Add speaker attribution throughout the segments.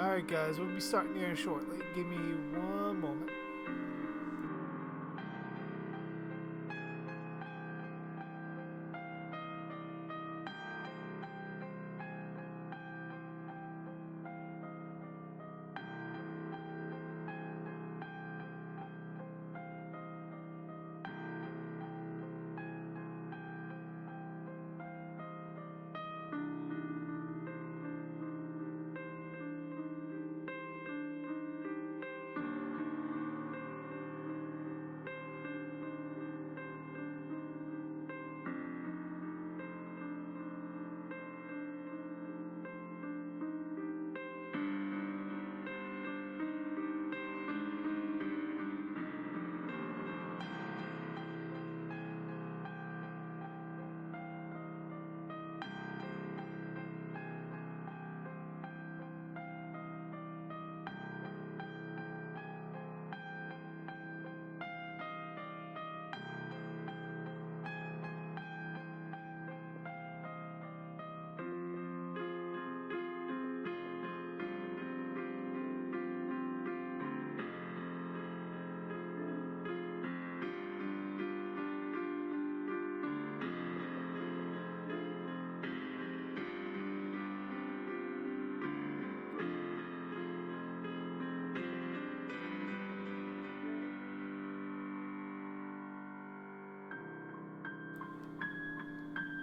Speaker 1: Alright guys, we'll be starting here shortly. Give me one moment.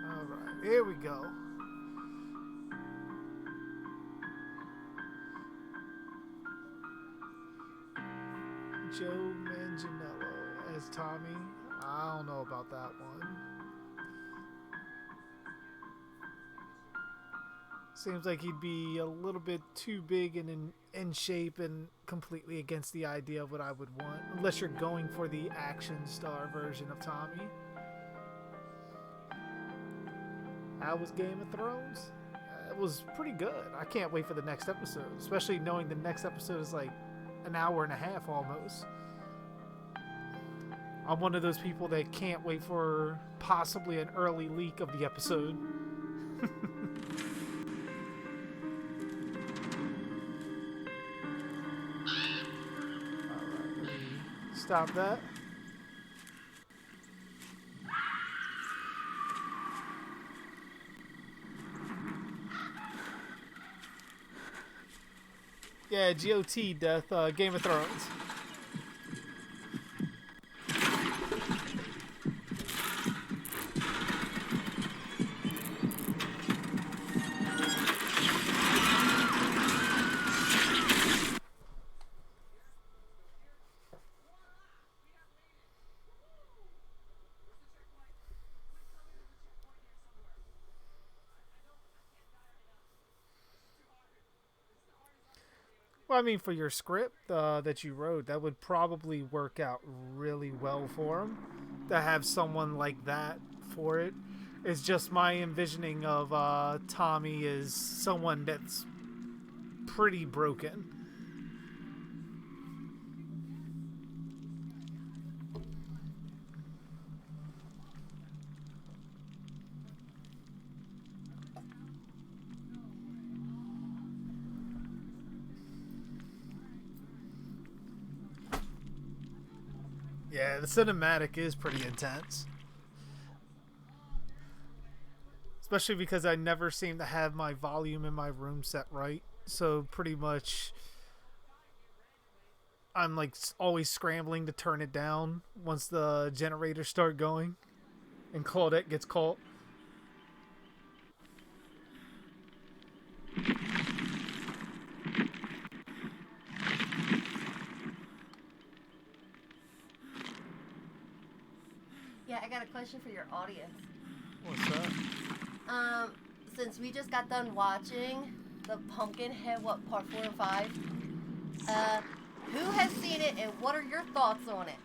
Speaker 1: Alright, here we go. Joe Manganiello as Tommy. I don't know about that one. Seems like he'd be a little bit too big and in shape and completely against the idea of what I would want. Unless you're going for the action star version of Tommy. How was Game of Thrones? It was pretty good. I can't wait for the next episode. Especially knowing the next episode is like an hour and a half almost. I'm one of those people that can't wait for possibly an early leak of the episode. Alright, let me stop that. Yeah, GOT Death, Game of Thrones. Well, I mean, for your script that you wrote, that would probably work out really well for him. To have someone like that for it. It's just my envisioning of Tommy is someone that's pretty broken. Yeah, the cinematic is pretty intense. Especially because I never seem to have my volume in my room set right. So pretty much I'm like always scrambling to turn it down once the generators start going and Claudette gets caught.
Speaker 2: Yeah, I got a question for your audience.
Speaker 1: What's that?
Speaker 2: Since we just got done watching the Pumpkinhead, part 4 and 5, who has seen it and what are your thoughts on it?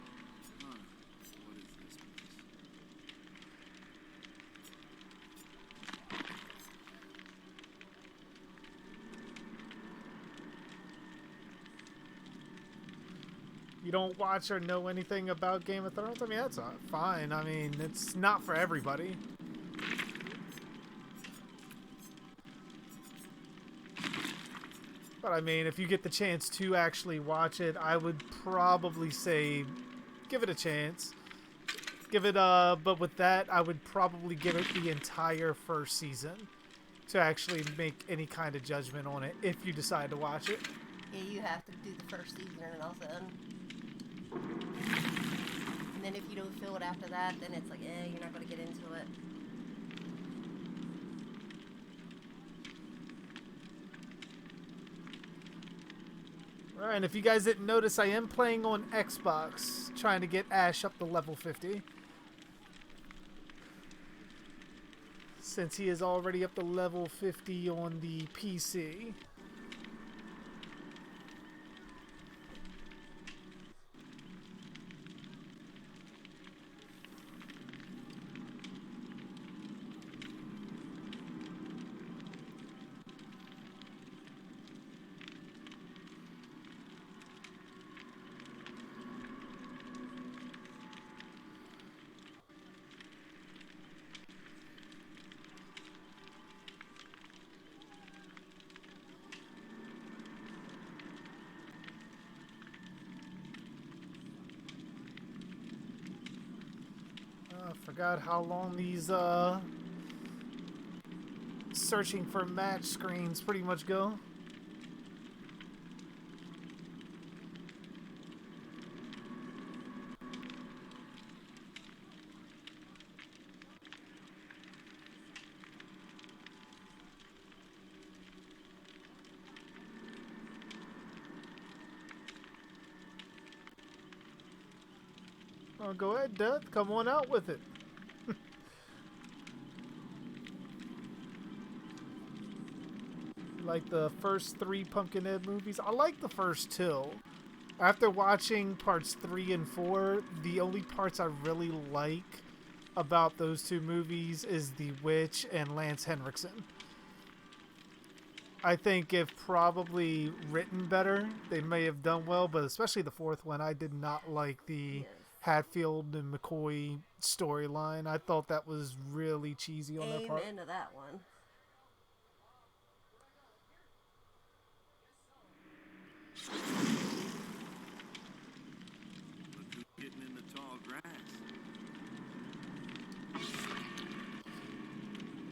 Speaker 1: You don't watch or know anything about Game of Thrones? I mean, that's fine. I mean, it's not for everybody. But I mean, if you get the chance to actually watch it, I would probably say give it a chance. Give it but with that, I would probably give it the entire first season to actually make any kind of judgment on it if you decide to watch it.
Speaker 2: Yeah, you have to do the first season and all then. And then if you don't feel it after that, then it's like, you're not gonna get into it.
Speaker 1: Alright, and if you guys didn't notice, I am playing on Xbox, trying to get Ash up to level 50. Since he is already up to level 50 on the PC. I forgot how long these searching for match screens pretty much go. Oh, go ahead, Death. Come on out with it. Like the first 3 Pumpkinhead movies? I like the first 2. After watching parts 3 and 4, the only parts I really like about those 2 movies is The Witch and Lance Henriksen. I think if probably written better, they may have done well, but especially the 4th one, I did not like the
Speaker 2: Yes.
Speaker 1: Hatfield and McCoy storyline. I thought that was really cheesy on their part.
Speaker 2: Amen to that one.
Speaker 3: Getting in the tall grass.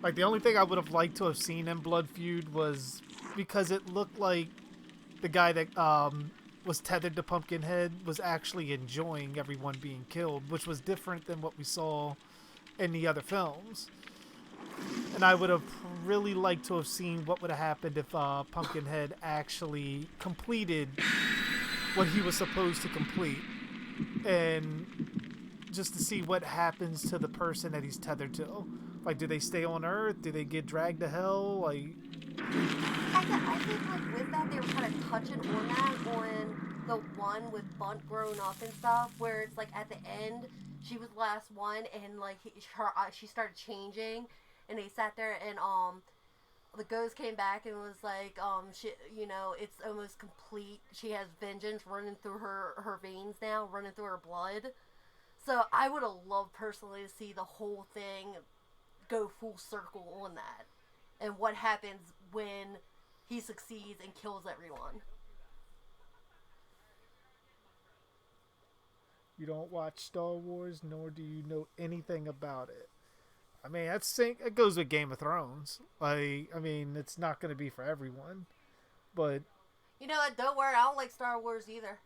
Speaker 1: Like, the only thing I would have liked to have seen in Blood Feud was because it looked like the guy that was tethered to Pumpkinhead was actually enjoying everyone being killed, which was different than what we saw in the other films. And I would have really liked to have seen what would have happened if Pumpkinhead actually completed what he was supposed to complete. And just to see what happens to the person that he's tethered to. Like, do they stay on Earth? Do they get dragged to hell? Like,
Speaker 2: I think like with that they were kind of touching on that on the one with Bunt growing up and stuff, where it's like at the end she was the last one and like she started changing, and they sat there and the ghost came back and was like she, you know, it's almost complete. She has vengeance running through her veins now, running through her blood. So I would have loved personally to see the whole thing go full circle on that, and what happens when he succeeds and kills everyone.
Speaker 1: you don't watch Star Wars, nor do you know anything about it. I mean, it goes with Game of Thrones. Like, I mean, it's not going to be for everyone, but
Speaker 2: You know what? Don't worry, I don't like Star Wars either.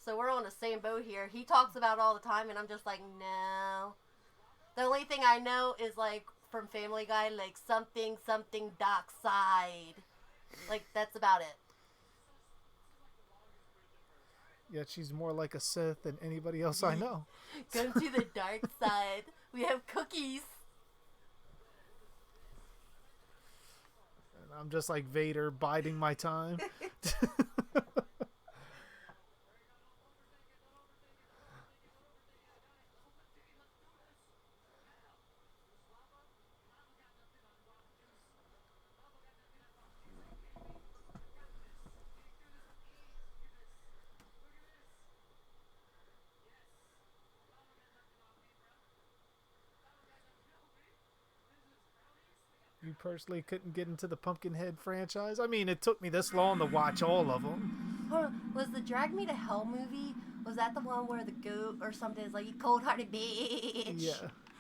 Speaker 2: So we're on the same boat here. He talks about it all the time, and I'm just like, no. The only thing I know is like from Family Guy, like something dark side. Like that's about it.
Speaker 1: yet she's more like a Sith than anybody else I know.
Speaker 2: Come to the dark side. We have cookies.
Speaker 1: And I'm just like Vader biding my time. You personally couldn't get into the Pumpkinhead franchise? I mean, it took me this long to watch all of them.
Speaker 2: Hold on, was the Drag Me to Hell movie, was that the one where the goat or something is like, you cold-hearted bitch?
Speaker 1: Yeah.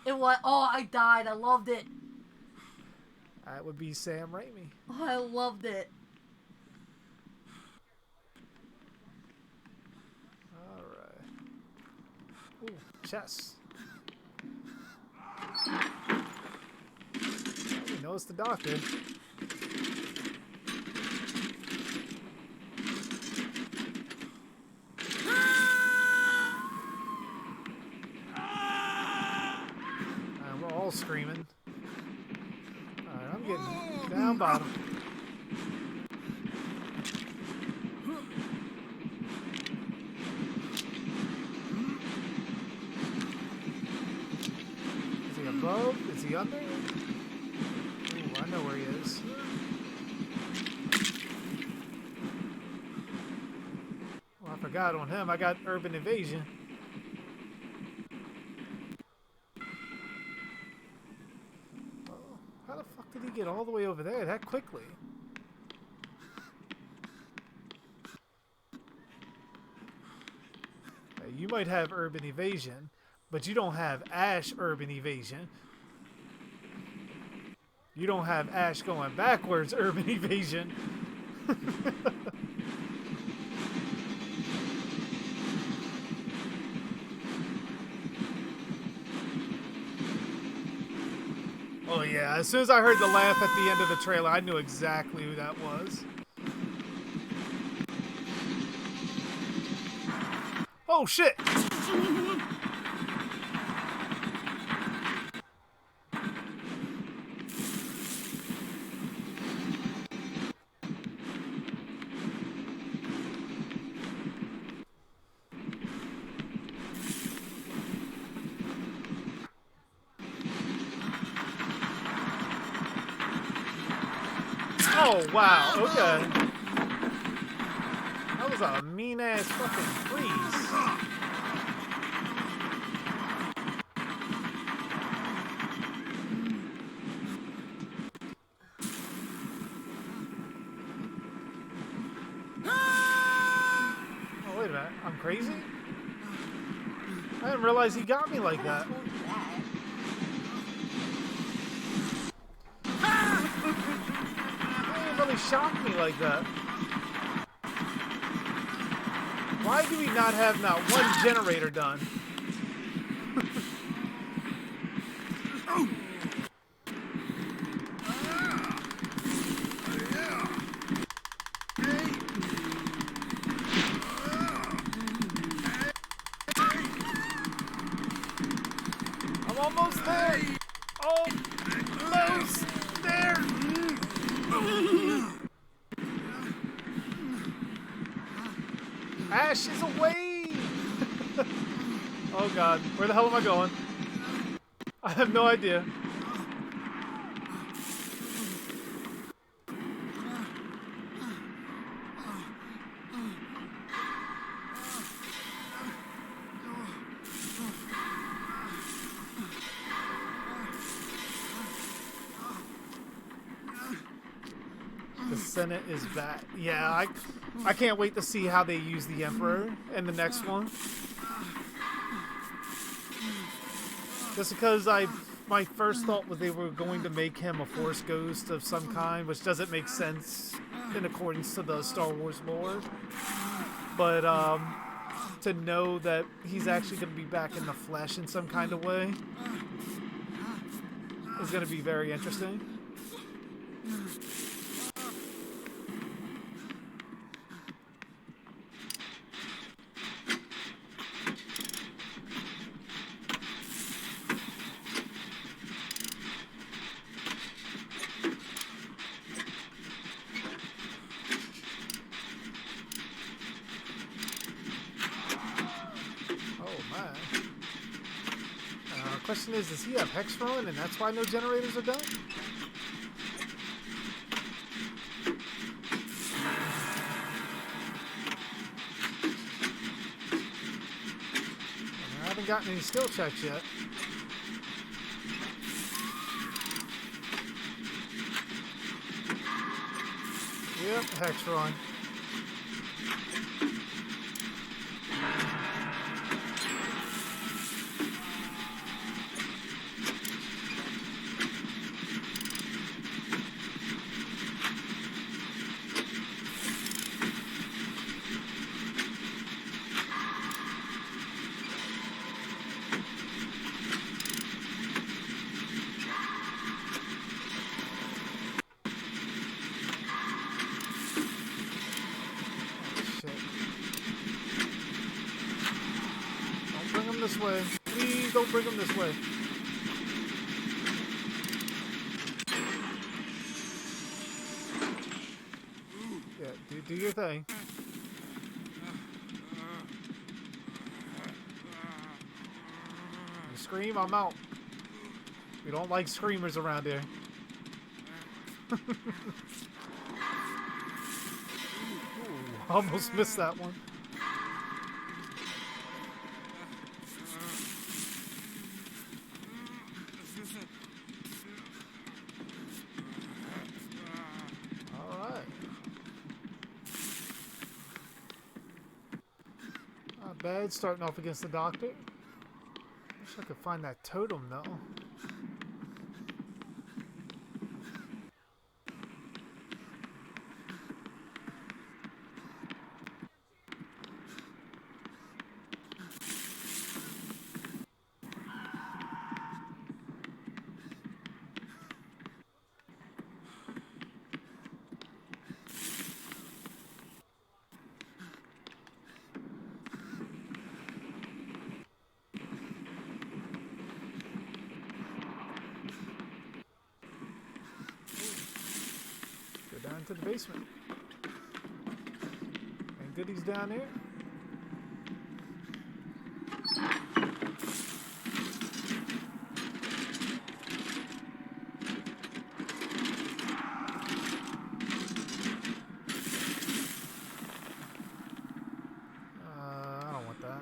Speaker 2: It was, oh, I died. I loved it.
Speaker 1: That would be Sam Raimi.
Speaker 2: Oh, I loved it.
Speaker 1: Alright. Ooh, chess. You know it's the doctor. We're all screaming. Alright, I'm getting down bottom. Is he above? Is he under? Ooh, I know where he is. Well, I forgot on him. I got Urban Evasion. How the fuck did he get all the way over there that quickly? You might have Urban Evasion, but you don't have Ash Urban Evasion. You don't have Ash going backwards Urban Evasion. Oh yeah, as soon as I heard the laugh at the end of the trailer, I knew exactly who that was. Oh shit! Oh wow, okay. That was a mean ass fucking freeze. Oh, wait a minute. I'm crazy? I didn't realize he got me like that. He didn't really shock me like that. Why do we not have not one generator done? I'm almost there. Almost there. Ash is away. Oh god, where the hell am I going? I have no idea. The Senate is back. Yeah, I can't wait to see how they use the Emperor in the next one. Just because my first thought was they were going to make him a Force Ghost of some kind, which doesn't make sense in accordance to the Star Wars lore. But to know that he's actually going to be back in the flesh in some kind of way is going to be very interesting. Question is, does he have Hex Throwing and that's why no generators are done? I haven't gotten any skill checks yet. Yep, Hextron. This way. Please don't bring him this way. Yeah, do your thing. You scream, I'm out. We don't like screamers around here. Ooh, almost missed that one. Bad starting off against the doctor. Wish I could find that totem though. Down to the basement. And goodies down here. I don't want that.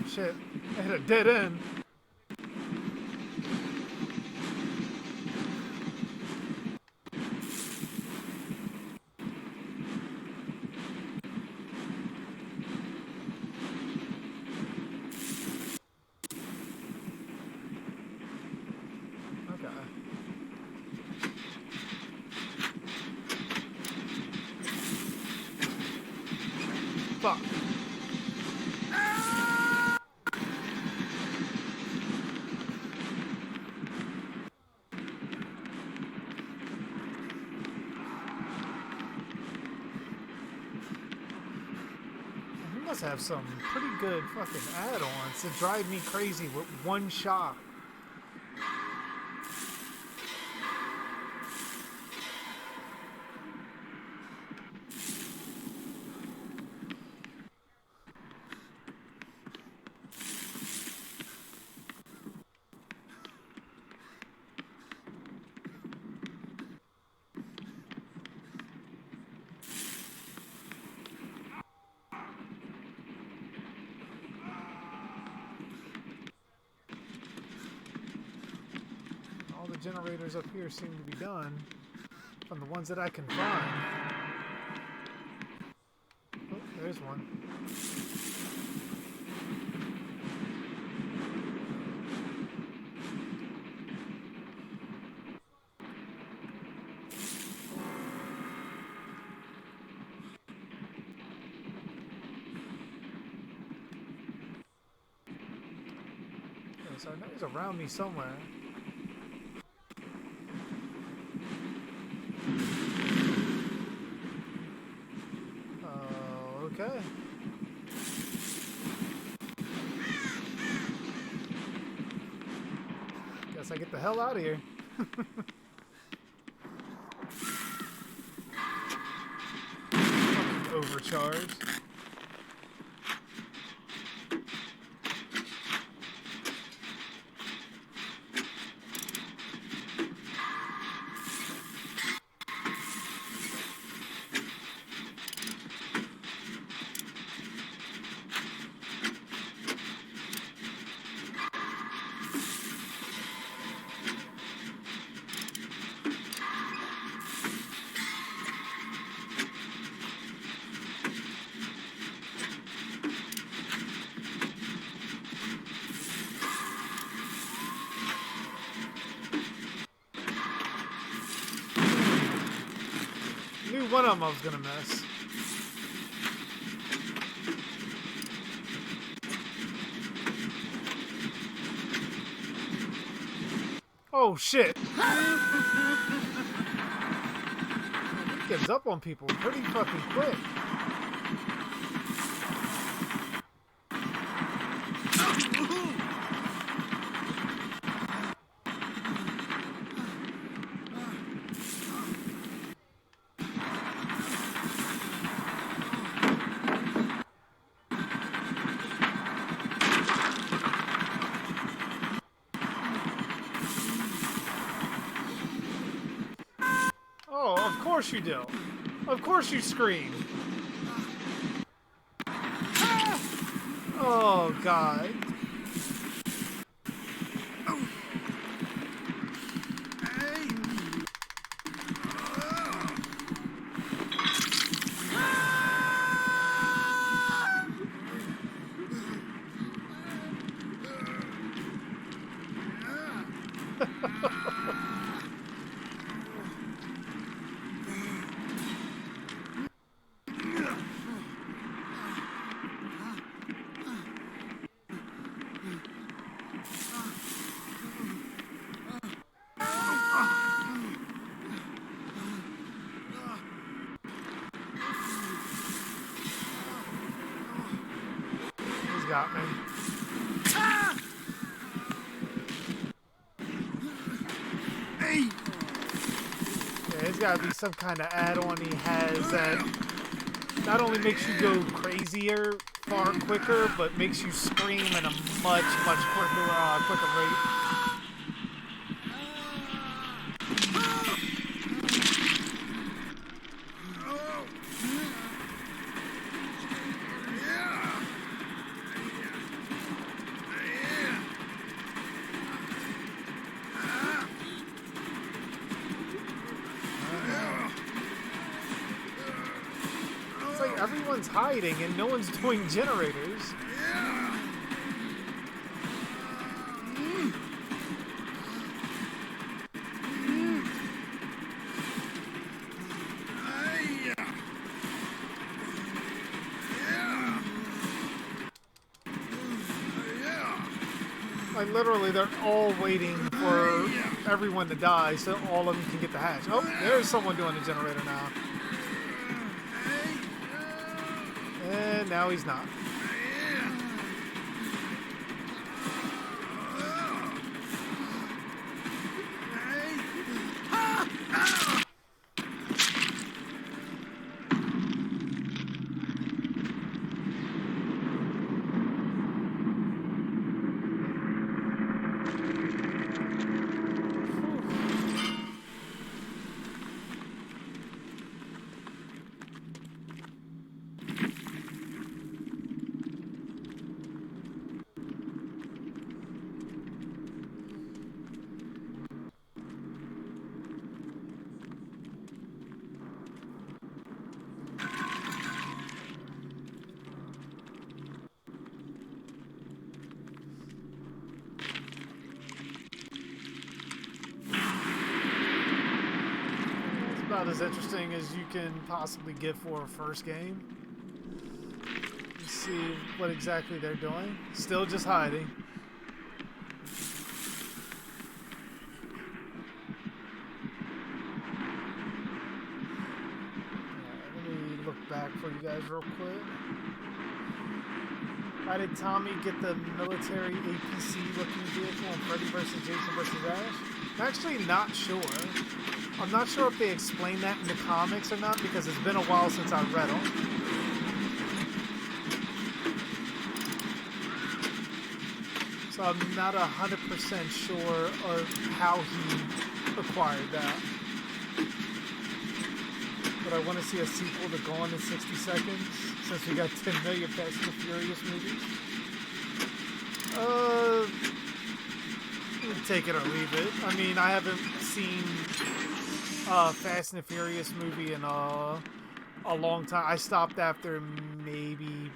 Speaker 1: Shit, I hit a dead end. Okay. Fuck. Must have some pretty good fucking add-ons to drive me crazy with one shot. All the generators up here seem to be done from the ones that I can find. Oh, there's one. Okay, so I know he's around me somewhere. Okay. Guess I get the hell out of here. Fucking overcharged. Knew one of them I was gonna miss. Oh shit! He gives up on people pretty fucking quick. Oh, of course you do. Of course you scream. Oh, God. He's got me. Yeah, there's gotta be some kind of add-on he has that not only makes you go crazier far quicker, but makes you scream at a much quicker rate. It's like everyone's hiding and no one's doing generators. Like literally, they're all waiting for everyone to die so all of them can get the hatch. Oh, there's someone doing the generator now. And now he's not. About as interesting as you can possibly get for a first game. Let's see what exactly they're doing. Still just hiding. Let me look back for you guys real quick. How did Tommy get the military APC looking vehicle in Freddy vs. Jason vs. Ash? I'm actually not sure. I'm not sure if they explain that in the comics or not because it's been a while since I read them. So I'm not 100% sure of how he acquired that. But I want to see a sequel to Gone in 60 Seconds since we got 10 million Fast and Furious movies. Take it or leave it. I mean, I haven't seen a Fast and Furious movie in a long time. I stopped after maybe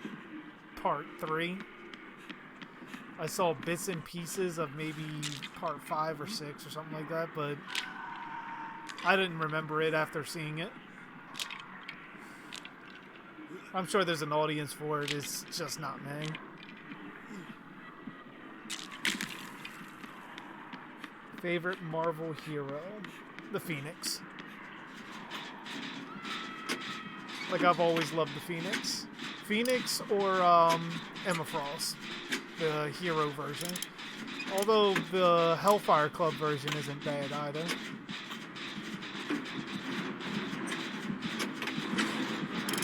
Speaker 1: part 3. I saw bits and pieces of maybe part 5 or 6 or something like that, but I didn't remember it after seeing it. I'm sure there's an audience for it, it's just not me. Favorite Marvel hero? The Phoenix. Like, I've always loved the Phoenix. Phoenix or Emma Frost, the hero version. Although the Hellfire Club version isn't bad either.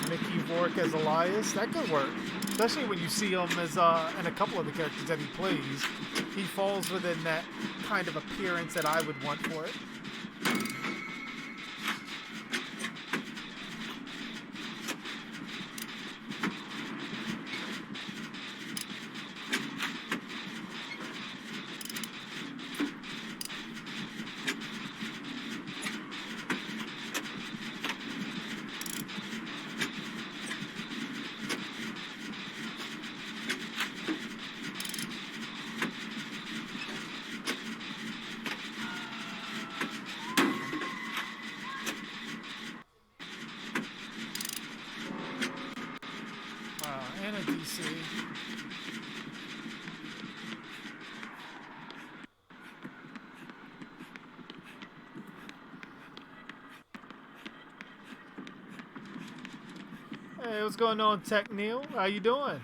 Speaker 1: Mickey Rourke as Elias, that could work. Especially when you see him as in a couple of the characters that he plays. He falls within that kind of appearance that I would want for it. Hey, what's going on, Tech Neil? How you doing?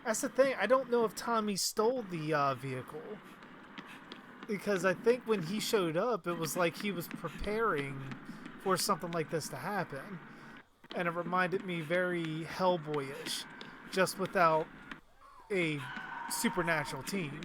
Speaker 1: That's the thing. I don't know if Tommy stole the vehicle. Because I think when he showed up, it was like he was preparing for something like this to happen. And it reminded me very Hellboy-ish, just without a supernatural team.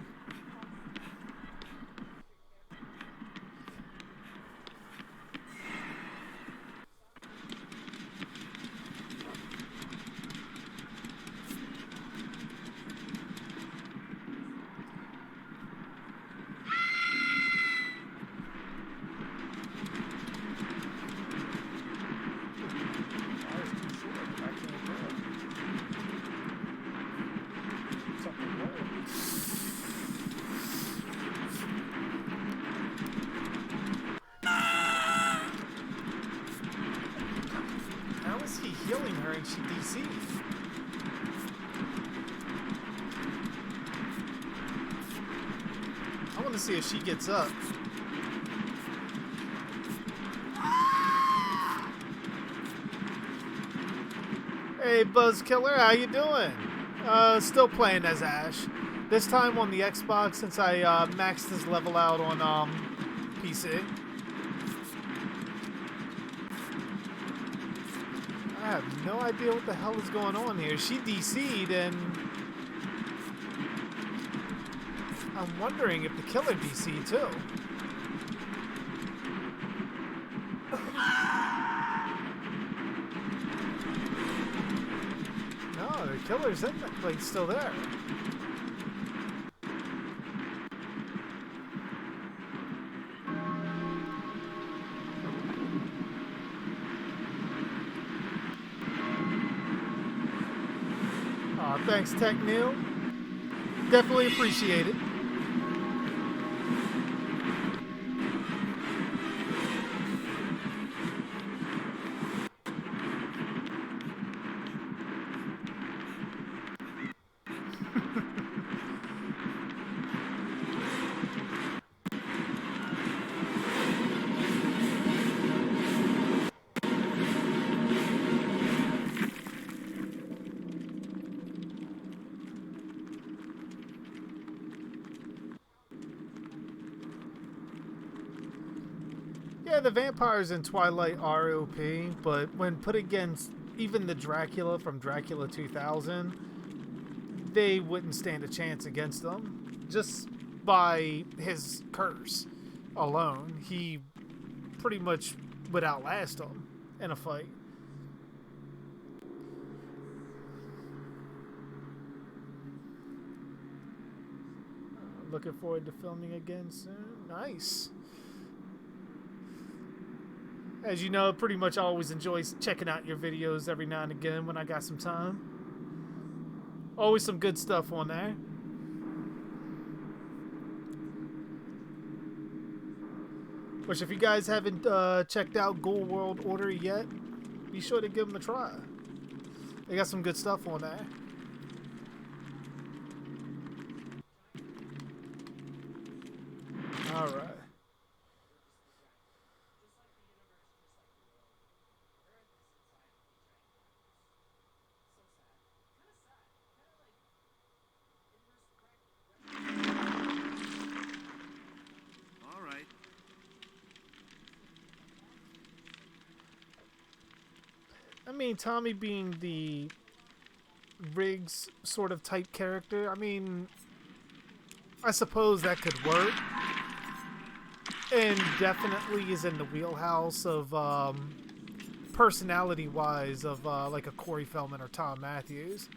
Speaker 1: Healing her and she DC'd. I want to see if she gets up. Hey Buzzkiller, how you doing? Still playing as Ash. This time on the Xbox since I maxed his level out on PC. I have no idea what the hell is going on here. She DC'd and I'm wondering if the killer DC'd too. No, the killer's in the plate still there. Thanks, Tech Neil. Definitely appreciate it. Yeah, the vampires in Twilight are OP, but when put against even the Dracula from Dracula 2000, they wouldn't stand a chance against them. Just by his curse alone, he pretty much would outlast them in a fight. Looking forward to filming again soon. Nice. As you know, pretty much always enjoy checking out your videos every now and again when I got some time. Always some good stuff on there. Which, if you guys haven't checked out Ghoul World Order yet, be sure to give them a try. They got some good stuff on there. Alright.
Speaker 3: All right.
Speaker 1: I mean, Tommy being the Riggs sort of type character, I mean, I suppose that could work. And definitely is in the wheelhouse of personality-wise of like a Corey Feldman or Tom Matthews.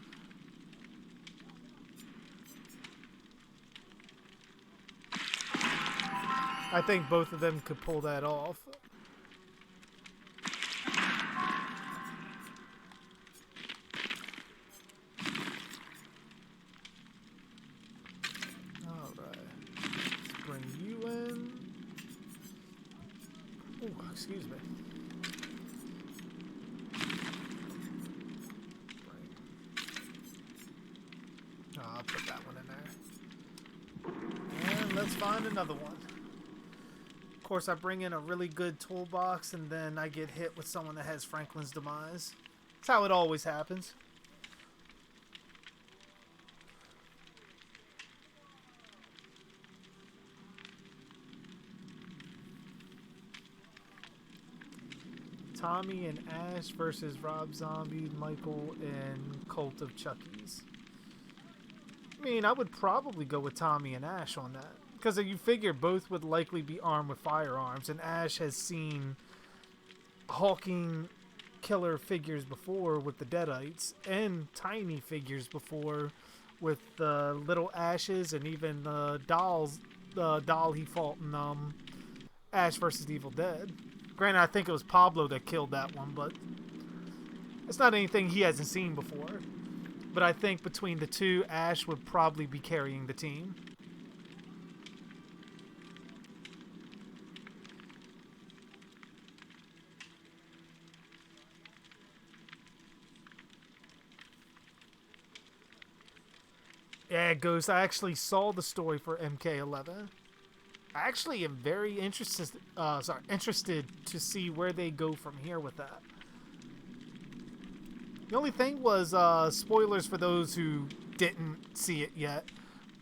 Speaker 1: I think both of them could pull that off. Alright. Let's bring you in. Ooh, excuse me. I'll put that one in there. And let's find another one. Of course, I bring in a really good toolbox, and then I get hit with someone that has Franklin's Demise. That's how it always happens. Tommy and Ash versus Rob Zombie, Michael, and Cult of Chucky's. I mean, I would probably go with Tommy and Ash on that. Because you figure both would likely be armed with firearms, and Ash has seen hulking killer figures before with the Deadites, and tiny figures before with the little Ashes, and even the doll he fought in Ash versus Evil Dead. Granted, I think it was Pablo that killed that one, but it's not anything he hasn't seen before. But I think between the two, Ash would probably be carrying the team. Yeah, Ghost, I actually saw the story for MK11. I actually am very interested to see where they go from here with that. The only thing was, spoilers for those who didn't see it yet,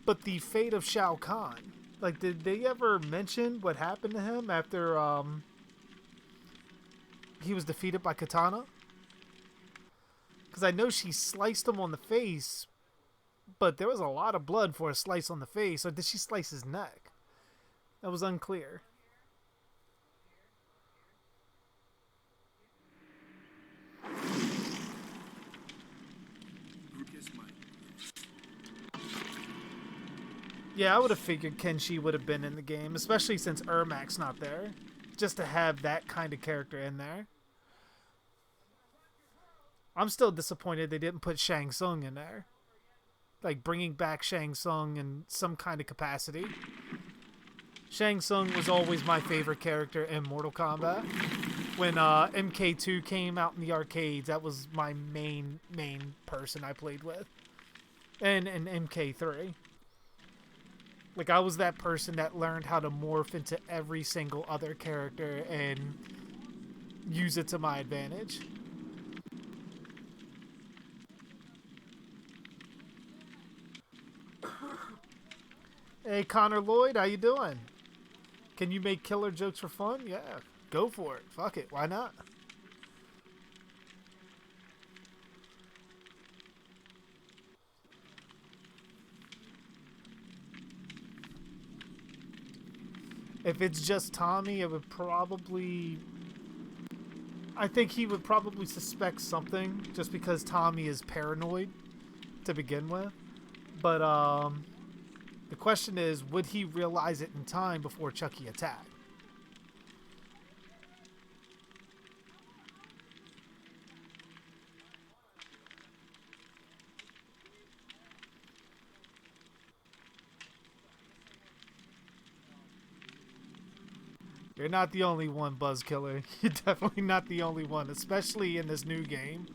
Speaker 1: but the fate of Shao Kahn. Like, did they ever mention what happened to him after, he was defeated by Katana? Because I know she sliced him on the face, but there was a lot of blood for a slice on the face, or did she slice his neck? That was unclear. Yeah, I would have figured Kenshi would have been in the game, especially since Ermac's not there. Just to have that kind of character in there. I'm still disappointed they didn't put Shang Tsung in there. Like, bringing back Shang Tsung in some kind of capacity. Shang Tsung was always my favorite character in Mortal Kombat. When MK2 came out in the arcades, that was my main person I played with. And in MK3. Like, I was that person that learned how to morph into every single other character and use it to my advantage. Hey, Connor Lloyd, how you doing? Can you make killer jokes for fun? Yeah. Go for it. Fuck it. Why not? If it's just Tommy, it would probably... I think he would probably suspect something just because Tommy is paranoid to begin with. But the question is, would he realize it in time before Chucky attacked? You're not the only one, Buzzkiller. You're definitely not the only one, especially in this new game.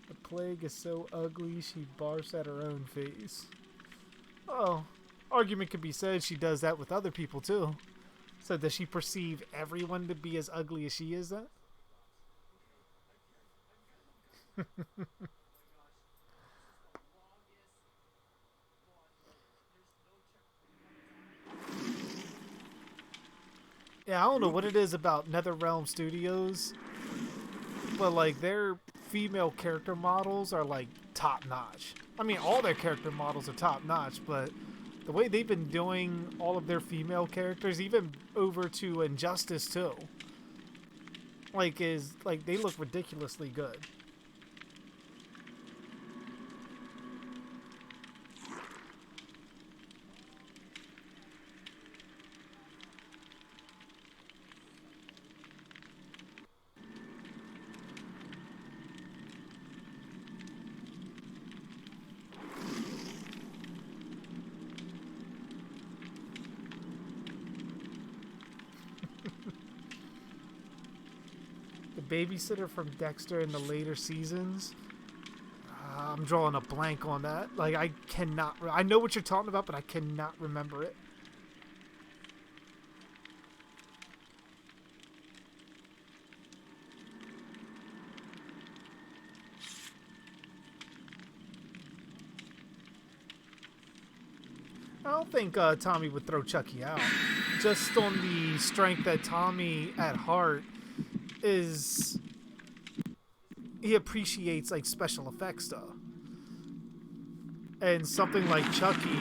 Speaker 1: The plague is so ugly, she barfs at her own face. Oh, argument could be said she does that with other people too. So does she perceive everyone to be as ugly as she is then? Yeah, I don't know what it is about NetherRealm Studios, but like their female character models are like top notch. I mean, all their character models are top notch, but the way they've been doing all of their female characters, even over to Injustice too, like is like they look ridiculously good. The babysitter from Dexter in the later seasons. I'm drawing a blank on that. Like, I cannot... I know what you're talking about, but I cannot remember it. I don't think Tommy would throw Chucky out. Just on the strength that Tommy, at heart, is... He appreciates, like, special effects stuff. And something like Chucky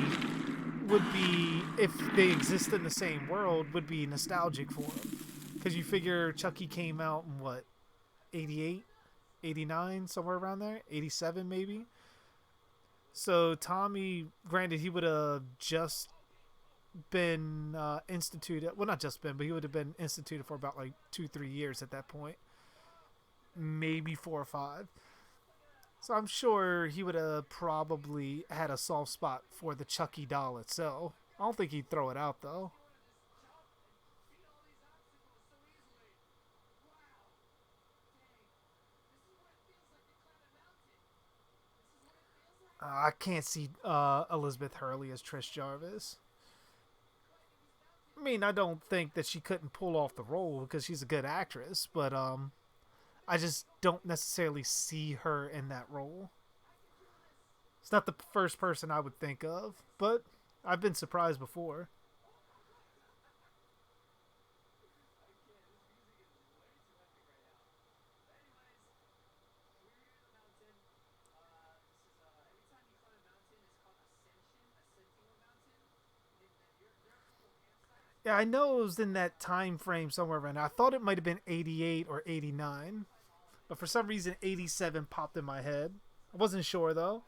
Speaker 1: would be, if they exist in the same world, would be nostalgic for him. Because you figure Chucky came out in, what, 88? 89? Somewhere around there? 87, maybe? So Tommy, granted, he would have just been instituted. Well, not just been, but he would have been instituted for about, like, 2-3 years at that point. Maybe 4 or 5. So I'm sure he would have probably had a soft spot for the Chucky doll itself. I don't think he'd throw it out, though. I can't see Elizabeth Hurley as Trish Jarvis. I mean, I don't think that she couldn't pull off the role because she's a good actress, but I just don't necessarily see her in that role. It's not the first person I would think of, but I've been surprised before. Yeah, I know it was in that time frame somewhere around. I thought it might have been 88 or 89, but for some reason 87 popped in my head. I wasn't sure though.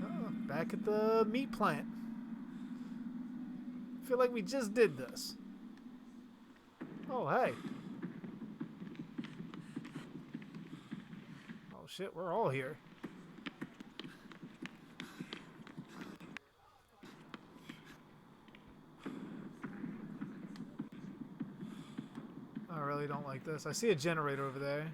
Speaker 1: Oh, back at the meat plant. I feel like we just did this. Oh, hey. Oh shit, we're all here. I really don't like this. I see a generator over there.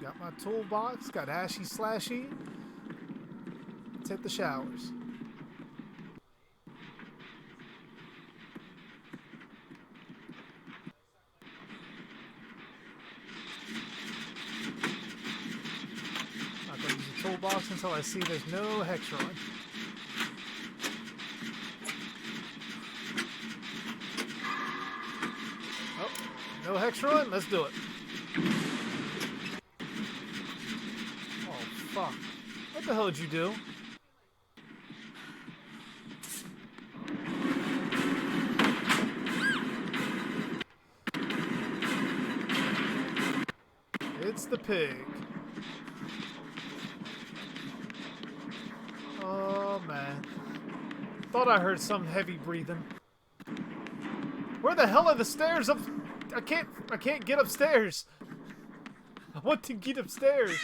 Speaker 1: Got my toolbox. Got Ashy Slashy. Let's hit the showers. Not gonna use the toolbox until I see there's no hex run. Oh, no hex run? Let's do it. Oh, fuck. What the hell did you do? It's the pig. Oh, man. Thought I heard some heavy breathing. Where the hell are the stairs up? I can't get upstairs. I want to get upstairs.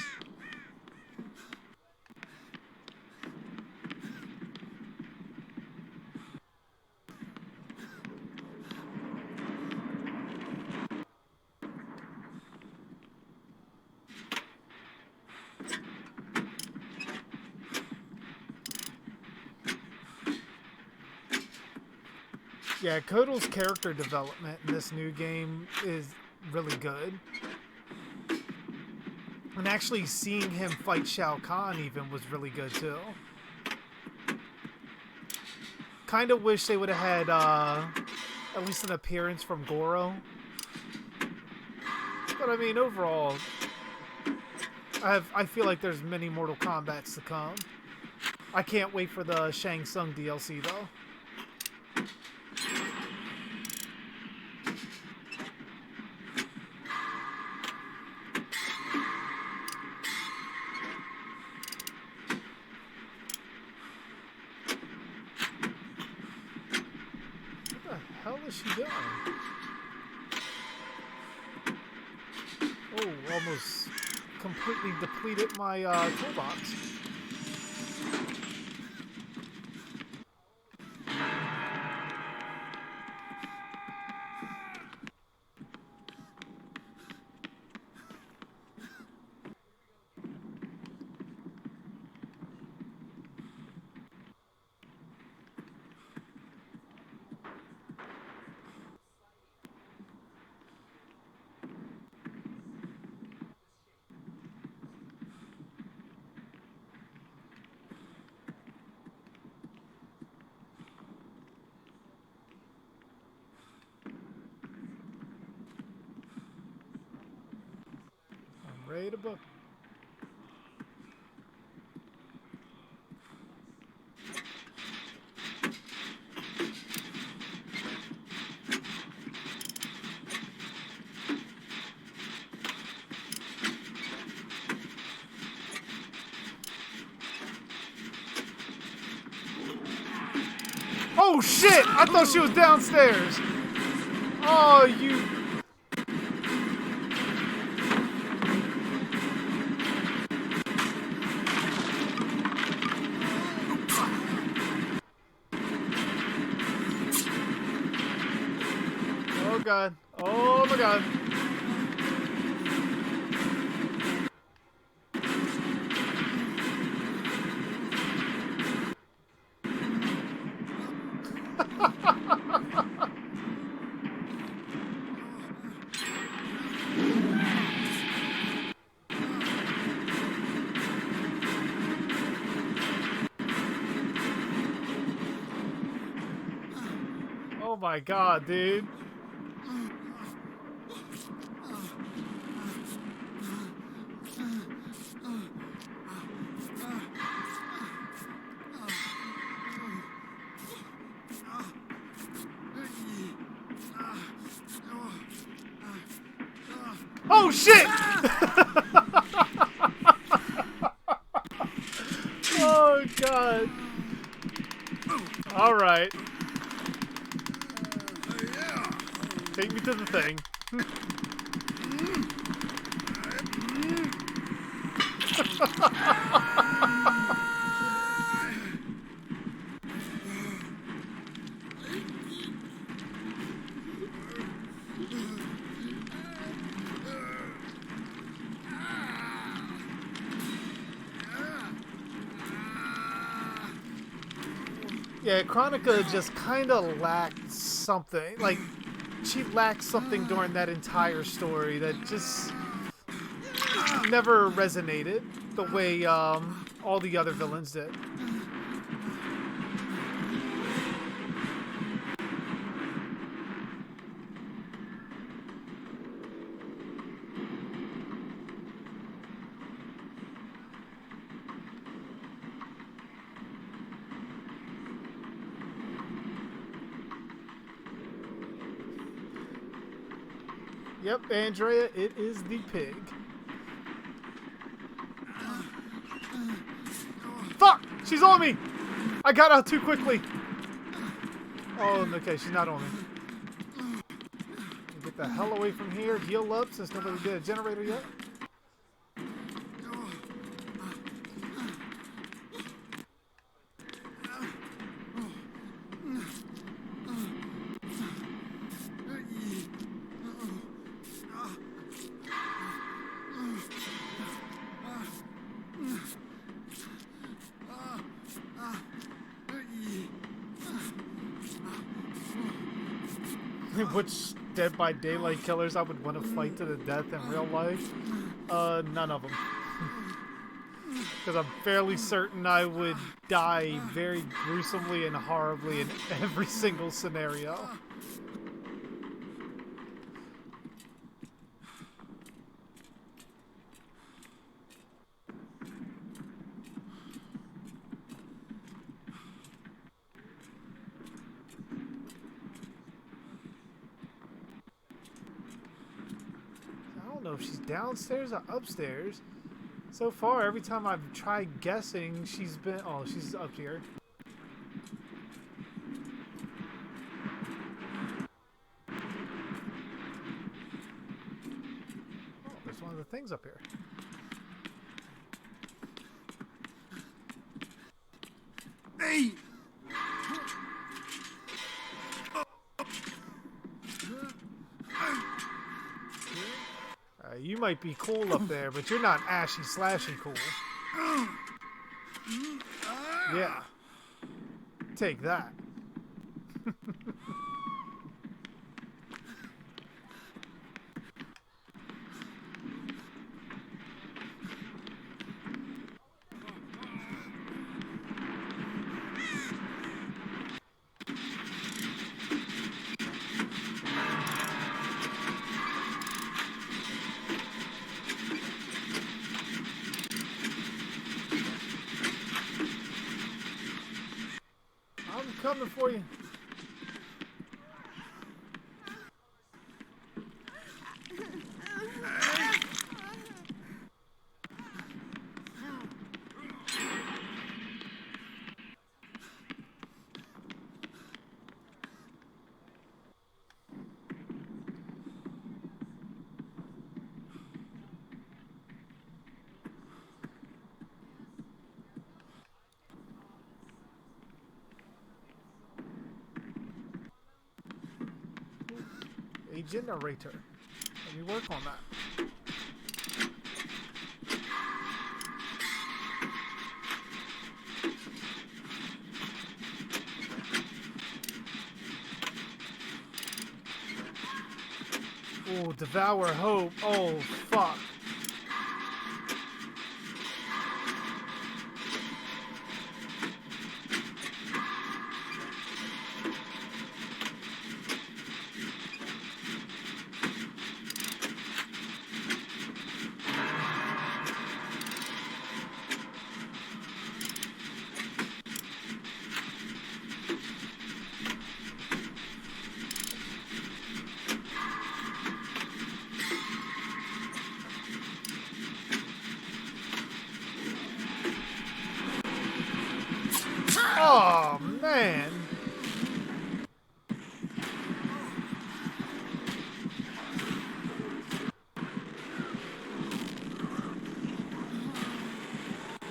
Speaker 1: Yeah, Kotal's character development in this new game is really good. And actually seeing him fight Shao Kahn even was really good too. Kind of wish they would have had at least an appearance from Goro. But I mean, overall, I feel like there's many Mortal Kombats to come. I can't wait for the Shang Tsung DLC though. What the hell is she doing? Oh, almost completely depleted my toolbox. Ready to book. Oh shit! I thought she was downstairs. Oh, you. Oh god. Oh my god. Oh my god, dude. Oh shit! Oh god. All right. Take me to the thing. Yeah, Chronica just kind of lacked something. Like, she lacked something during that entire story that just never resonated the way all the other villains did. Yep, Andrea, it is the pig. Fuck! She's on me! I got out too quickly. Oh, okay, she's not on me. Get the hell away from here. Heal up since nobody did a generator yet. Which Dead by Daylight killers I would want to fight to the death in real life? None of them. Because I'm fairly certain I would die very gruesomely and horribly in every single scenario. I don't know if she's downstairs or upstairs. So far, every time I've tried guessing, she's been... Oh, she's up here. Oh, there's one of the things up here.
Speaker 3: Hey!
Speaker 1: You might be cool up there, but you're not ashy slashy cool. Yeah. Take that. I'm coming for you. A generator. Let me work on that. Oh, devour hope. Oh, fuck. Oh, man.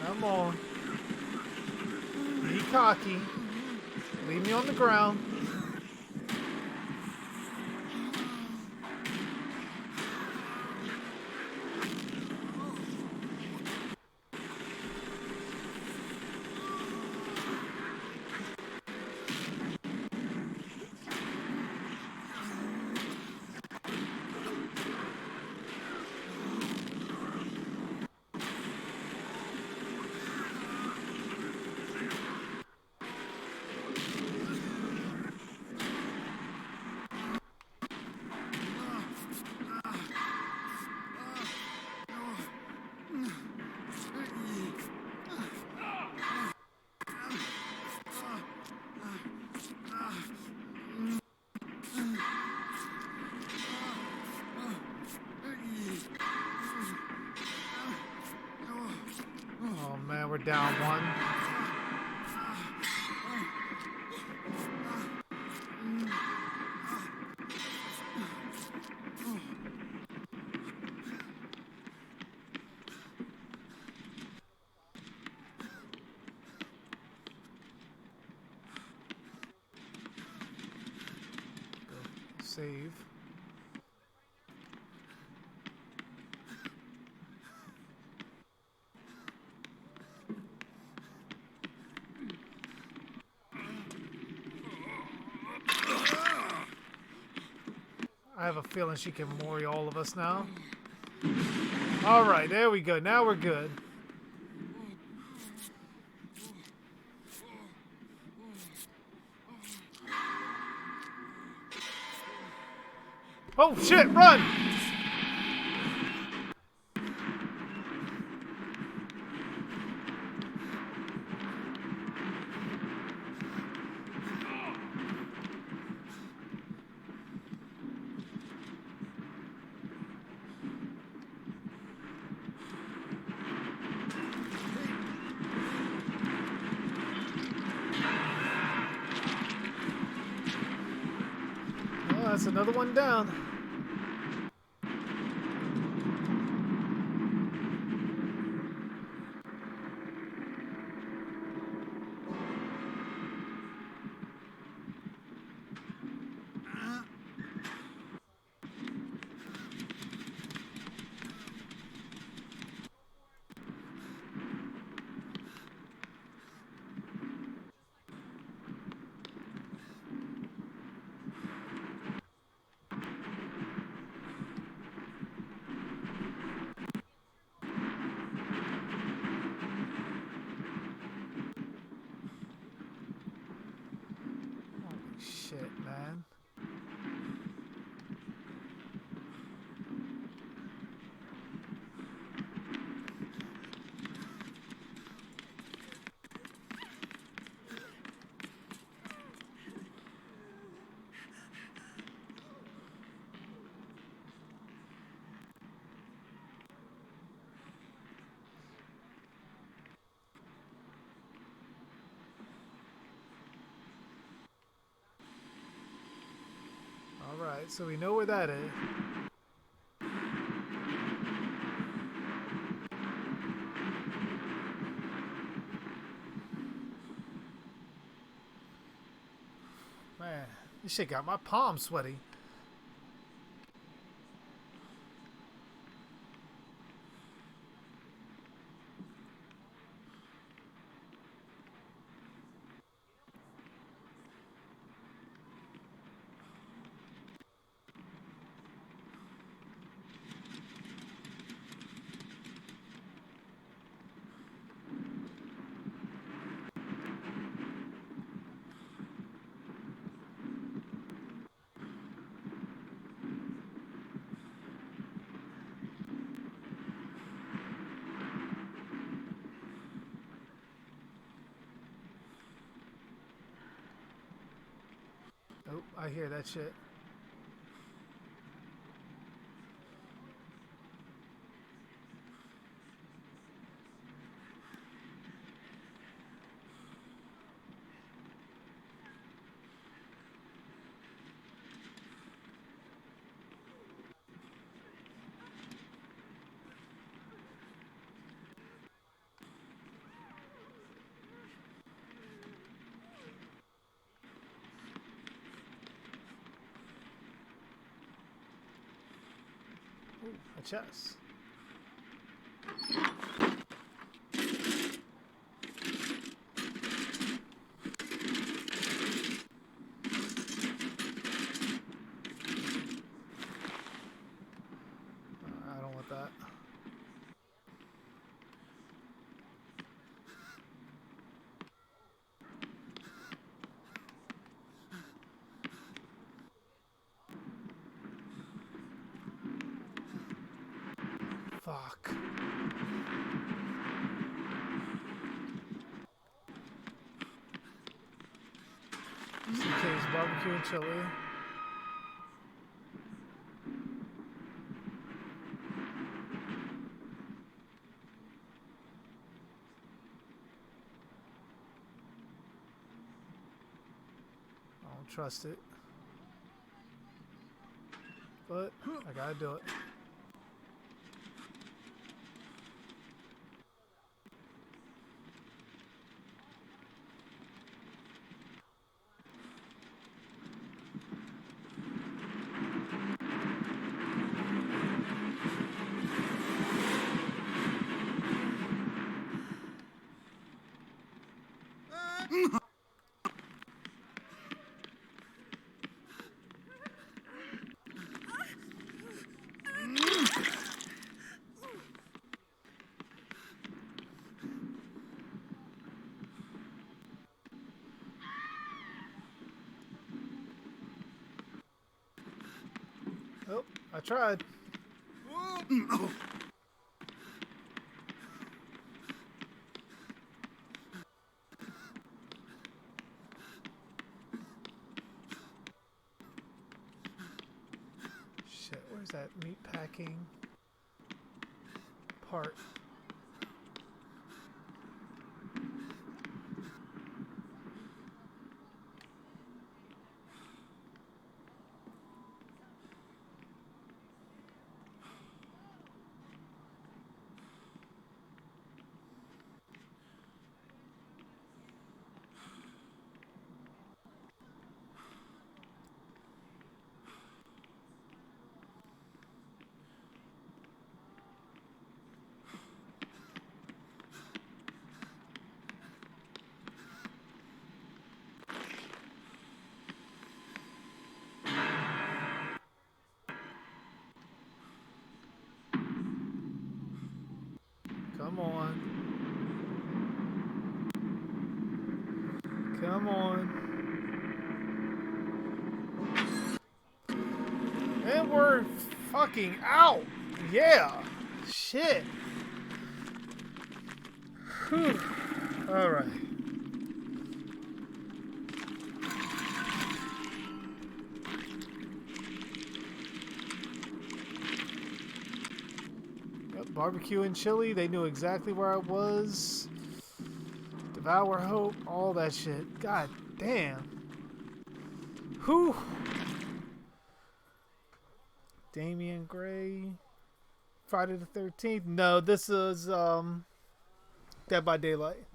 Speaker 1: Come on. Be cocky. Leave me on the ground. we're down one. Save. I have a feeling she can mori all of us now. Alright, there we go. Now we're good. Oh shit, run! Oh, that's another one down. Shit, man. Alright, so we know where that is. Man, this shit got my palms sweaty. Oh, I hear that shit. Ooh, a chest. I don't want that. Fuck. CK's barbecue and chili. don't trust it. But I gotta do it. Oh, I tried. Shit, where's that meat packing part? Come on. Come on. And we're fucking out. Yeah. Shit. Whew. All right. Yep, barbecue and chili. They knew exactly where I was. Devour hope. All that shit. God damn. Whew. Damian Gray. Friday the 13th. No, this is Dead by Daylight.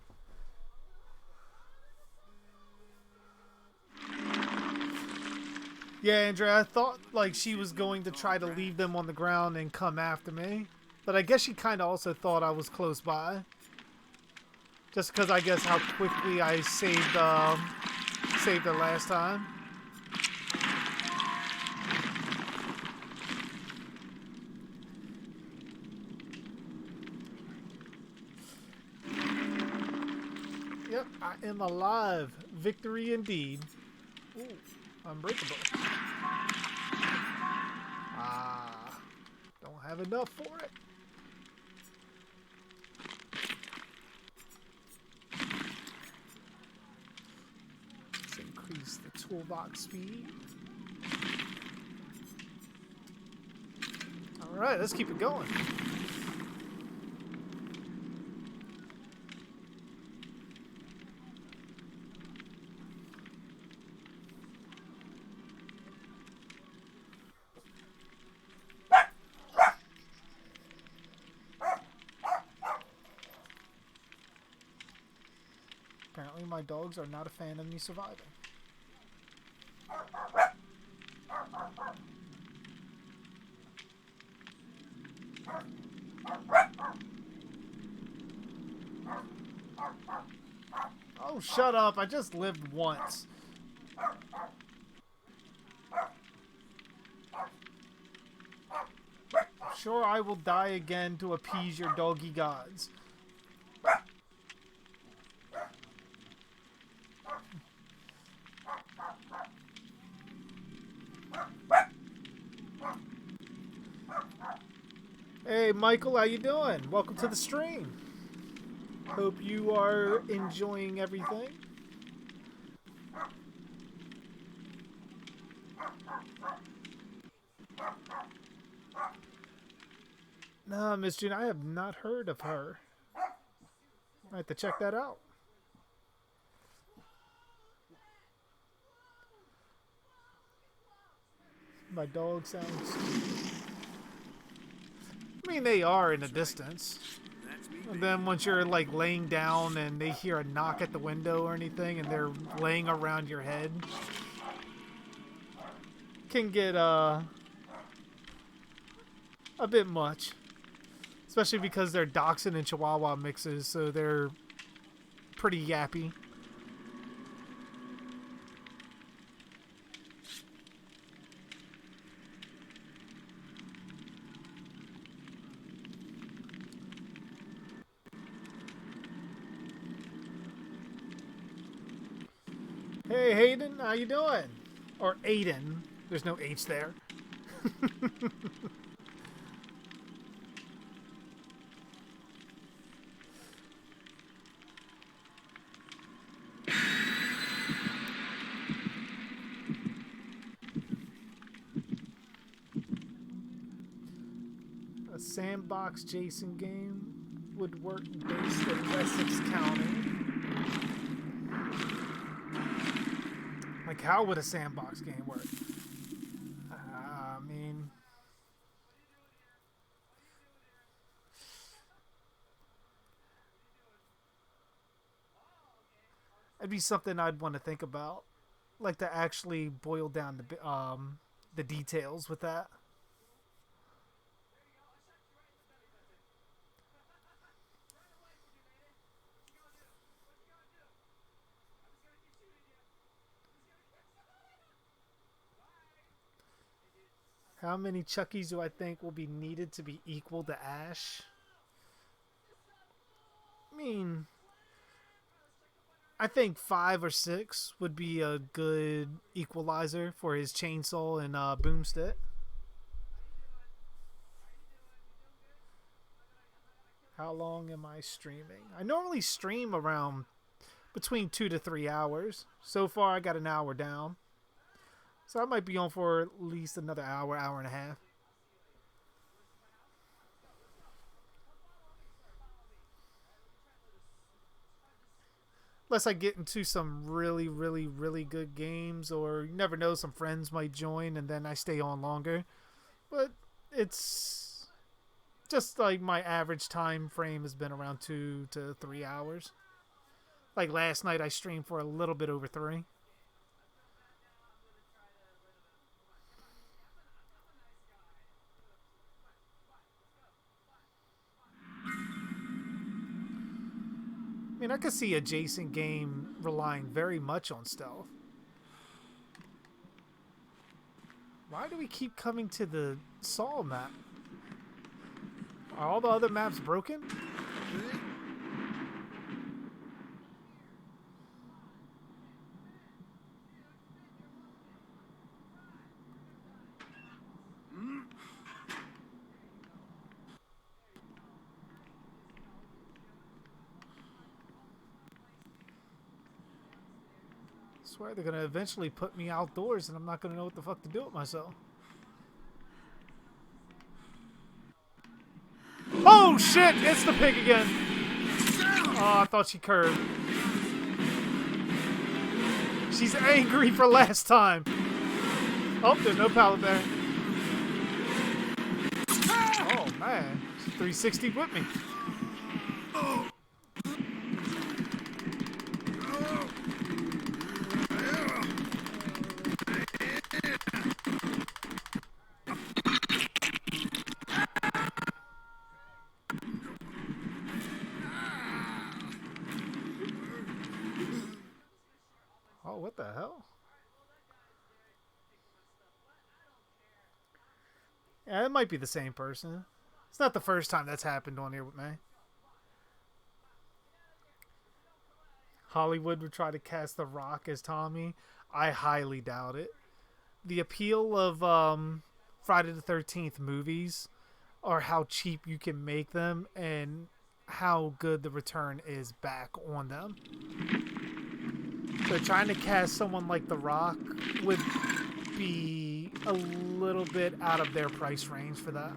Speaker 1: Yeah, Andrea, I thought like she was going to try to leave them on the ground and come after me. But I guess she kind of also thought I was close by. Just because I guess how quickly I saved her last time. Yep, I am alive. Victory indeed. Ooh, unbreakable. Ah, don't have enough for it. Let's increase the toolbox speed. All right, let's keep it going. Apparently my dogs are not a fan of me surviving. Oh, shut up. I just lived once. Sure, I will die again to appease your doggy gods. Hey, Michael, how you doing? Welcome to the stream. Hope you are enjoying everything. No, Miss June, I have not heard of her. I have to check that out. My dog sounds. I mean, they are in the distance. And then once you're like laying down and they hear a knock at the window or anything, and they're laying around your head, can get a bit much. Especially because they're Dachshund and Chihuahua mixes, so they're pretty yappy. Hey Hayden, how you doing? Or Aiden. There's no H there. A sandbox Jason game would work based in Wessex County. Like, how would a sandbox game work? I mean, it'd be something I'd want to think about, like to actually boil down the details with that. How many Chuckies do I think will be needed to be equal to Ash? I mean, I think 5 or 6 would be a good equalizer for his chainsaw and boomstick. How long am I streaming? I normally stream around between 2 to 3 hours. So far, I got an hour down. So I might be on for at least another hour, hour and a half. Unless I get into some really, really, really good games, or you never know, some friends might join and then I stay on longer. But it's just like my average time frame has been around 2 to 3 hours. Like last night I streamed for a little bit over 3. I mean, I could see a Jason game relying very much on stealth. Why do we keep coming to the Saw map? Are all the other maps broken? I swear they're gonna eventually put me outdoors and I'm not gonna know what the fuck to do with myself. Oh shit! It's the pig again! Oh, I thought she curved. She's angry for last time. Oh, there's no pallet there. Oh man, she's 360 with me. Oh, what the hell? Yeah, it might be the same person. It's not the first time that's happened on here with me. Hollywood would try to cast The Rock as Tommy. I highly doubt it. The appeal of Friday the 13th movies are how cheap you can make them and how good the return is back on them. So trying to cast someone like The Rock would be a little bit out of their price range for that.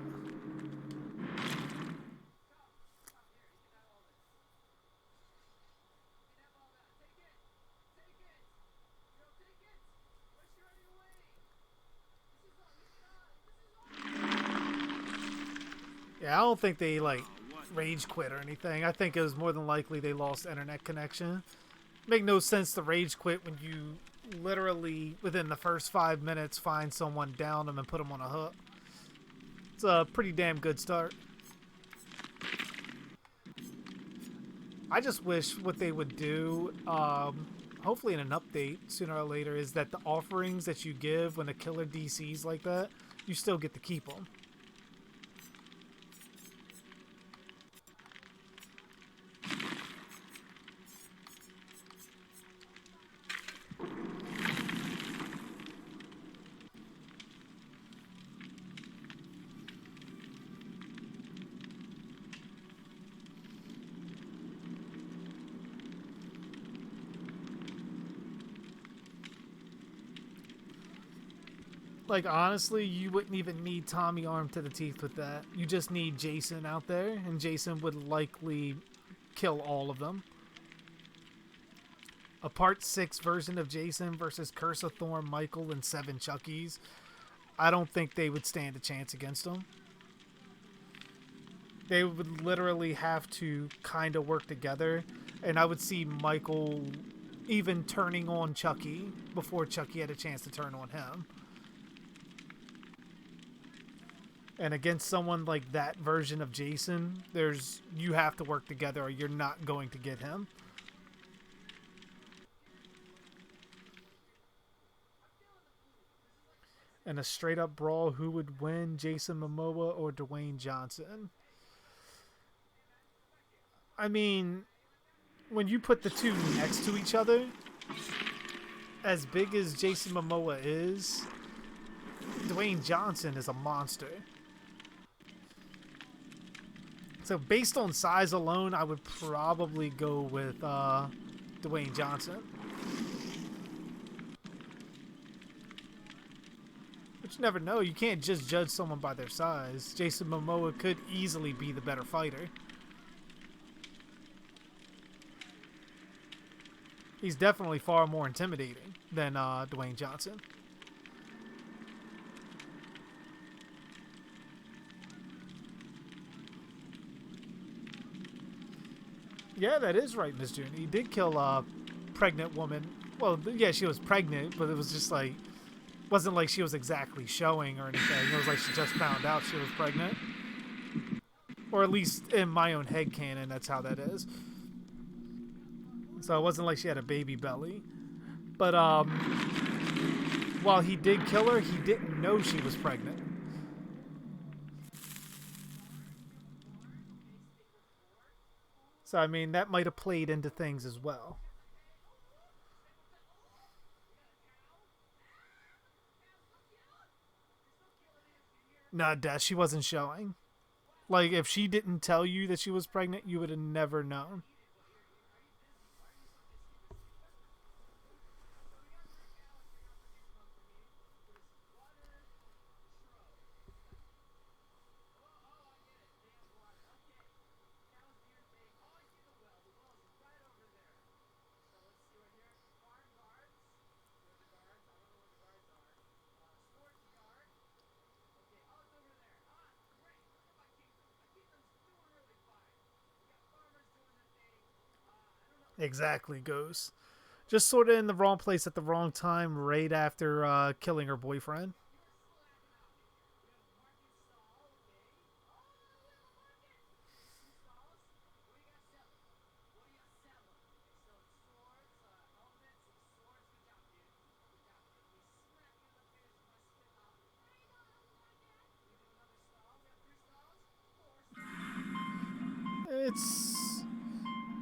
Speaker 1: Yeah, I don't think they like rage quit or anything. I think it was more than likely they lost internet connection. Make no sense to rage quit when you literally within the first 5 minutes find someone, down them, and put them on a hook. It's a pretty damn good start. I just wish what they would do, hopefully in an update sooner or later, is that the offerings that you give when a killer DCs like that, you still get to keep them. Like, honestly, you wouldn't even need Tommy armed to the teeth with that. You just need Jason out there, and Jason would likely kill all of them. A Part 6 version of Jason versus Curse of Thorn, Michael, and 7 Chuckies. I don't think they would stand a chance against him. They would literally have to kind of work together, and I would see Michael even turning on Chucky before Chucky had a chance to turn on him. And against someone like that version of Jason, you have to work together or you're not going to get him. In a straight up brawl, who would win, Jason Momoa or Dwayne Johnson? I mean, when you put the two next to each other, as big as Jason Momoa is, Dwayne Johnson is a monster. So based on size alone, I would probably go with Dwayne Johnson. But you never know. You can't just judge someone by their size. Jason Momoa could easily be the better fighter. He's definitely far more intimidating than Dwayne Johnson. Yeah, that is right, Miss June. He did kill a pregnant woman. Well, yeah, she was pregnant, but it was just like, wasn't like she was exactly showing or anything. It was like she just found out she was pregnant. Or at least in my own headcanon, that's how that is. So it wasn't like she had a baby belly. But while he did kill her, he didn't know she was pregnant. So, I mean, that might have played into things as well. Nah, Dad, she wasn't showing. Like, if she didn't tell you that she was pregnant, you would have never known. Exactly, Ghost. Just sort of in the wrong place at the wrong time right after killing her boyfriend. It's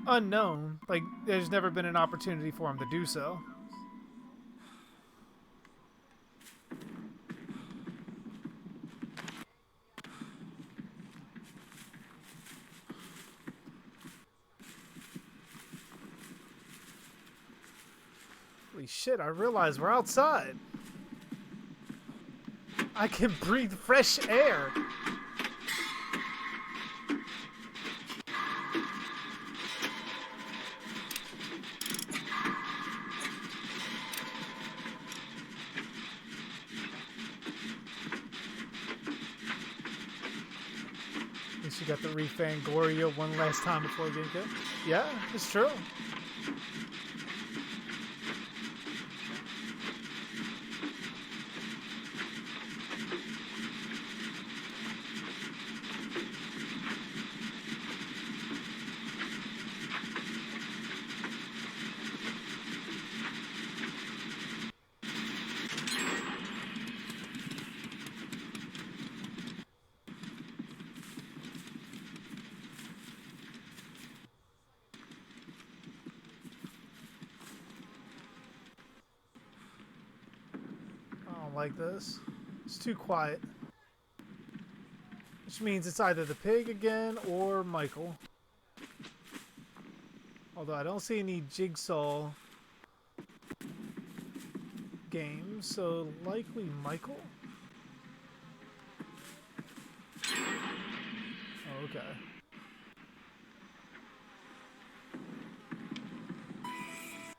Speaker 1: unknown. Like, there's never been an opportunity for him to do so. Holy shit, I realize we're outside. I can breathe fresh air. got the Refangoria one last time before getting it. Yeah, it's true. I don't like this. It's too quiet. Which means it's either the pig again or Michael. Although I don't see any Jigsaw games, so likely Michael? Oh, okay.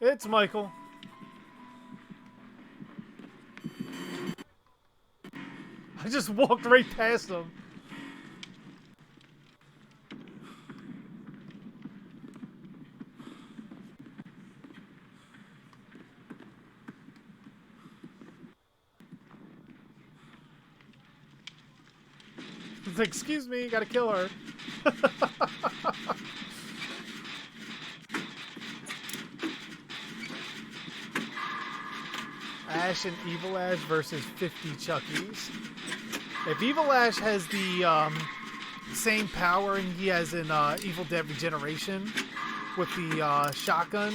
Speaker 1: It's Michael. I just walked right past him. He's like, excuse me, you gotta kill her. Ash and Evil Ash versus 50 Chuckies. If Evil Ash has the same power and he has in Evil Dead Regeneration with the shotgun,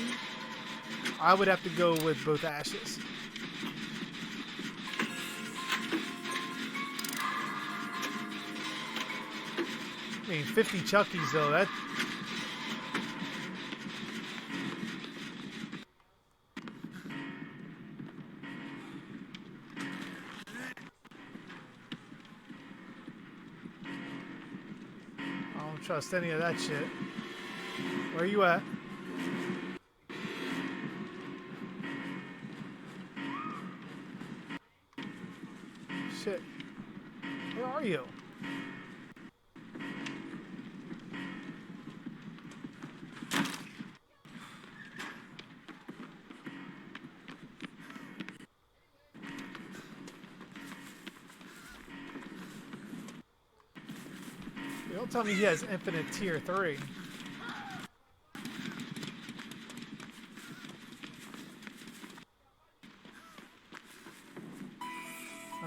Speaker 1: I would have to go with both Ashes. I mean, 50 Chuckies though, that... I don't trust any of that shit. Where are you at? Shit. Where are you? Don't tell me he has infinite tier 3.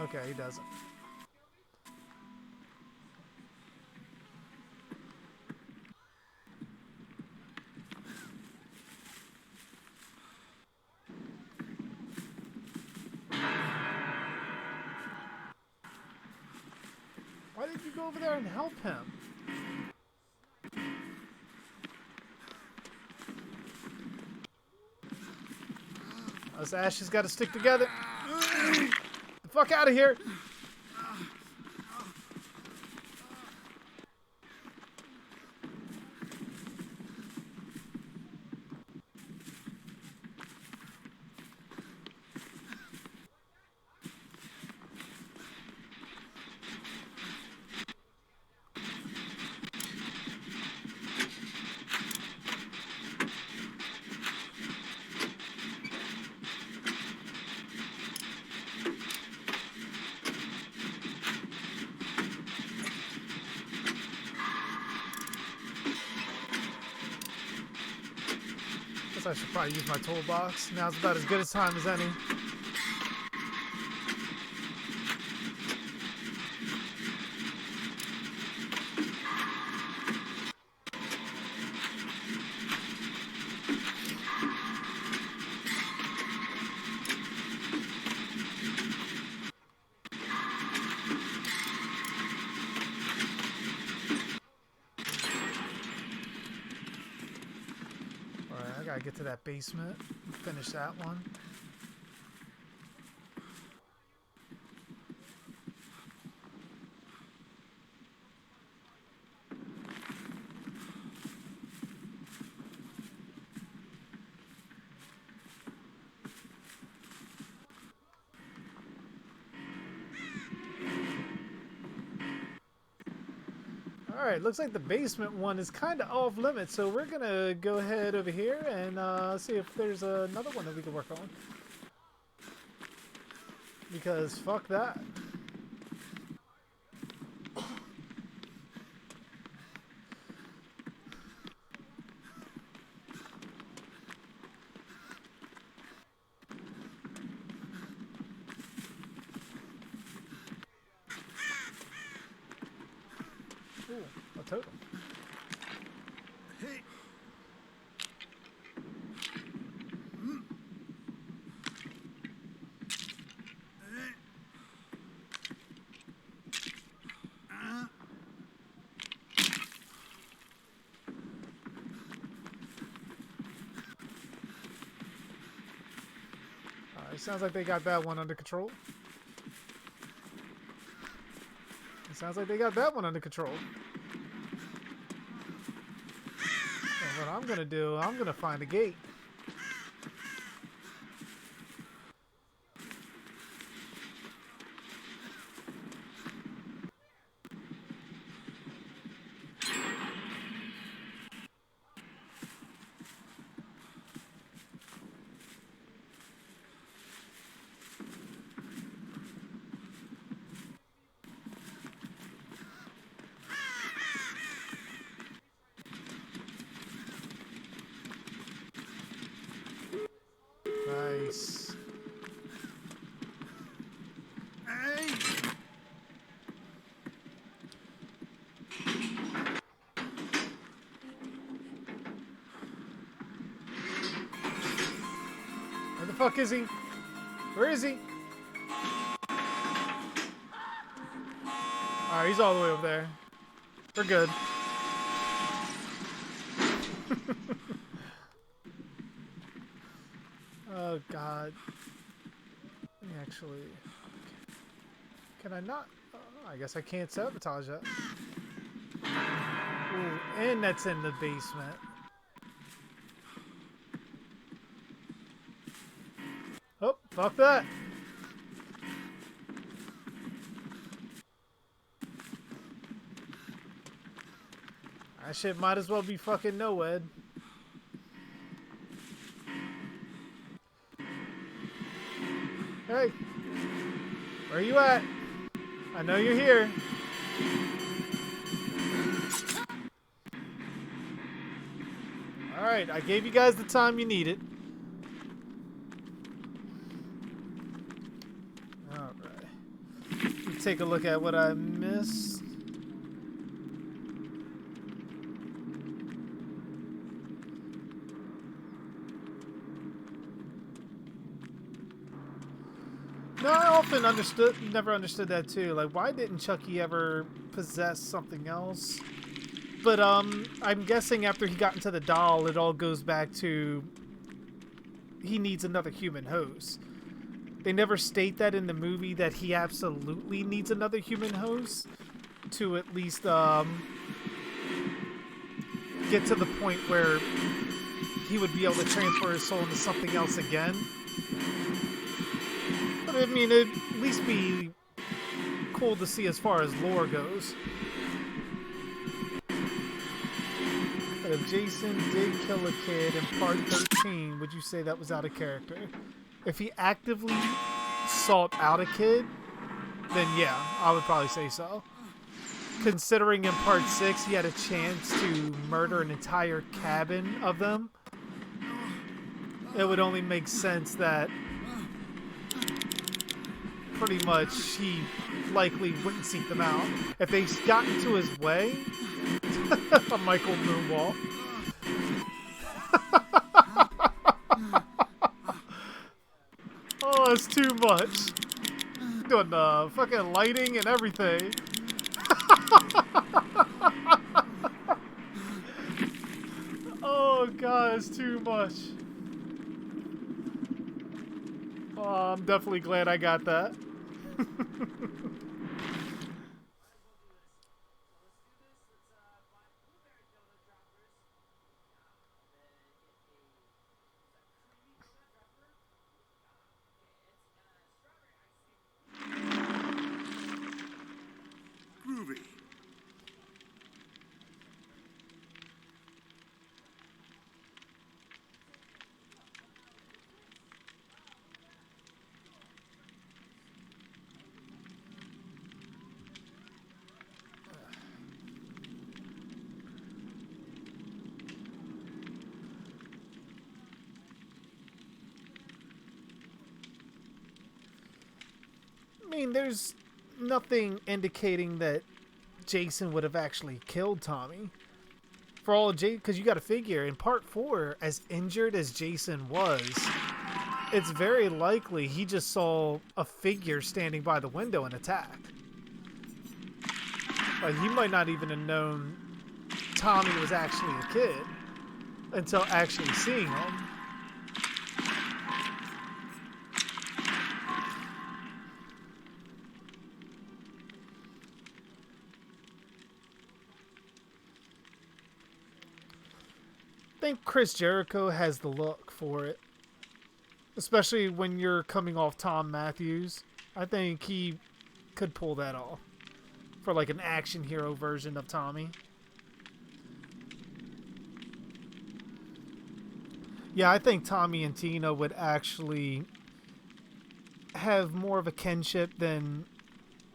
Speaker 1: Okay, he doesn't. Why did you go over there and help him? Us Ashes got to stick together. Get the fuck out of here. I should probably use my toolbox. Now's about as good a time as any. Gotta get to that basement and finish that one. Alright, looks like the basement one is kind of off limits, so we're gonna go ahead over here and see if there's another one that we can work on. Because fuck that. Ooh, a totem.
Speaker 3: Hey.
Speaker 1: Alright, sounds like they got that one under control. It sounds like they got that one under control. And what I'm gonna do, I'm gonna find a gate. Nice.
Speaker 3: Hey.
Speaker 1: Where the fuck is he? Where is he? Alright, he's all the way over there. We're good. Oh god. Let me actually... Can I not? Oh, I guess I can't sabotage that. Ooh, and that's in the basement. Oh, fuck that. That shit might as well be fucking NOED. Hey, where you at? I know you're here. Alright, I gave you guys the time you needed. Alright. Take a look at what I missed. No, I often never understood that too. Like, why didn't Chucky ever possess something else? But, I'm guessing after he got into the doll, it all goes back to he needs another human host. They never state that in the movie that he absolutely needs another human host to at least, get to the point where he would be able to transfer his soul into something else again. But I mean, it'd at least be cool to see as far as lore goes. But if Jason did kill a kid in part 13, would you say that was out of character? If he actively sought out a kid, then yeah, I would probably say so. Considering in part 6 he had a chance to murder an entire cabin of them, it would only make sense that pretty much he likely wouldn't seek them out. If they got into his way, a Michael Moonwalk. Oh, it's too much. Doing the fucking lighting and everything. Oh god, it's too much. Oh, I'm definitely glad I got that.
Speaker 3: Groovy.
Speaker 1: I mean, there's nothing indicating that Jason would have actually killed Tommy. For all because you got to figure in part 4, as injured as Jason was, it's very likely he just saw a figure standing by the window and attacked. Like, he might not even have known Tommy was actually a kid until actually seeing him. I think Chris Jericho has the look for it. Especially when you're coming off Tom Matthews. I think he could pull that off. For like an action hero version of Tommy. Yeah, I think Tommy and Tina would actually have more of a kinship than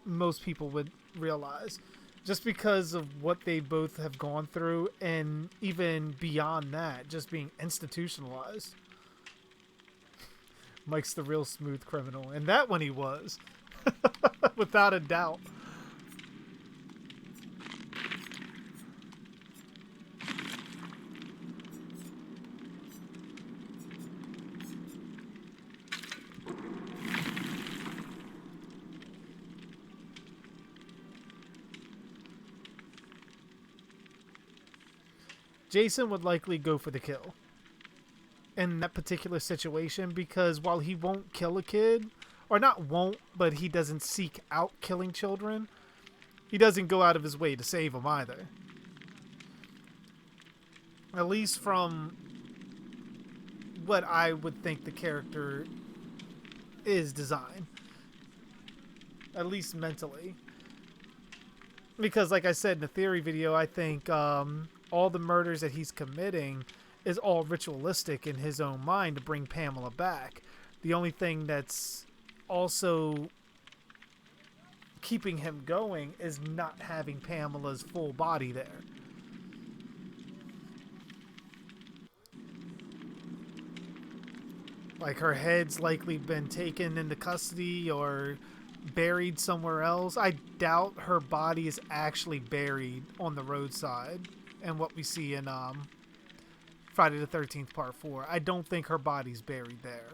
Speaker 1: most people would realize. Just because of what they both have gone through, and even beyond that, just being institutionalized. Mike's the real smooth criminal. And that one he was. Without a doubt. Jason would likely go for the kill in that particular situation, because while he won't kill a kid, or not won't, but he doesn't seek out killing children, he doesn't go out of his way to save them either. At least from what I would think the character is designed. At least mentally. Because like I said in the theory video, I think all the murders that he's committing is all ritualistic in his own mind to bring Pamela back. The only thing that's also keeping him going is not having Pamela's full body there. Like, her head's likely been taken into custody or buried somewhere else. I doubt her body is actually buried on the roadside and what we see in Friday the 13th Part 4. I don't think her body's buried there.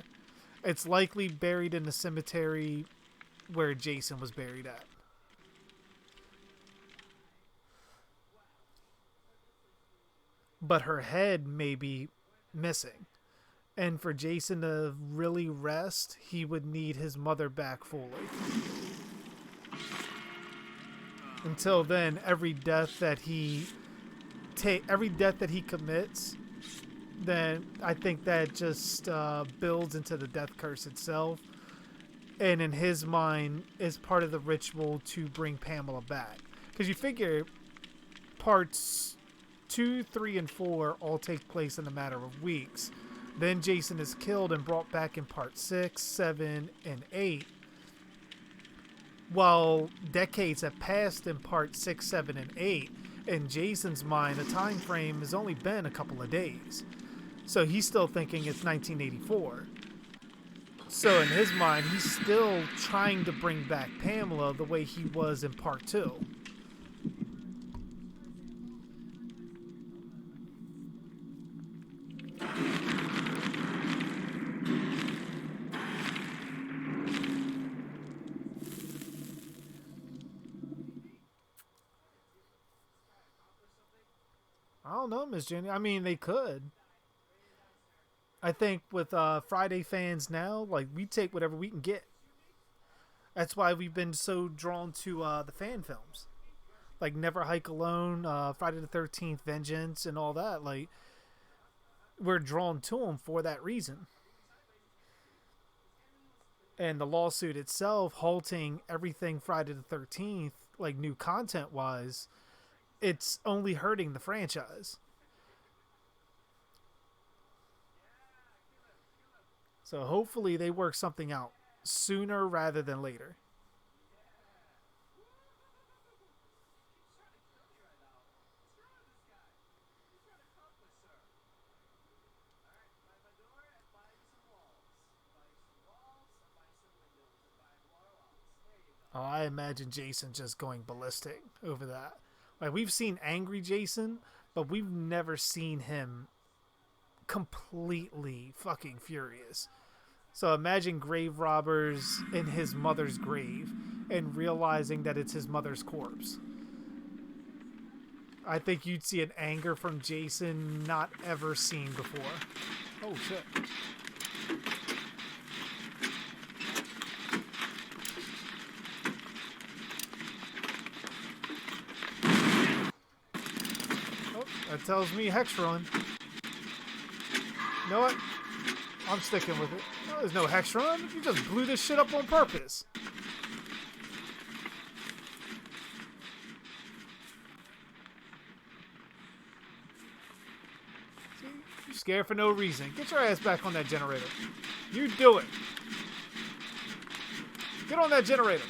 Speaker 1: It's likely buried in the cemetery where Jason was buried at. But her head may be missing. And for Jason to really rest, he would need his mother back fully. Until then, every death that he commits, then I think that just builds into the death curse itself. And in his mind, is part of the ritual to bring Pamela back. Because you figure parts 2, 3, and 4 all take place in a matter of weeks. Then Jason is killed and brought back in part 6, 7, and 8. While decades have passed in part 6, 7, and 8, in Jason's mind, the time frame has only been a couple of days. So he's still thinking it's 1984. So in his mind, he's still trying to bring back Pamela the way he was in part 2. I don't know, Miss Jenny. I mean, they could. I think with Friday fans now, like, we take whatever we can get. That's why we've been so drawn to the fan films. Like Never Hike Alone, Friday the 13th, Vengeance, and all that. Like, we're drawn to them for that reason. And the lawsuit itself halting everything Friday the 13th, like new content-wise, it's only hurting the franchise. So hopefully they work something out sooner rather than later. Oh, I imagine Jason just going ballistic over that. Like, we've seen angry Jason, but we've never seen him completely fucking furious. So imagine grave robbers in his mother's grave and realizing that it's his mother's corpse. I think you'd see an anger from Jason not ever seen before. Oh, shit. Oh, that tells me Hex Run. You know what? I'm sticking with it. Oh, there's no Hex Run. You just blew this shit up on purpose. See? You're scared for no reason. Get your ass back on that generator. You do it. Get on that generator.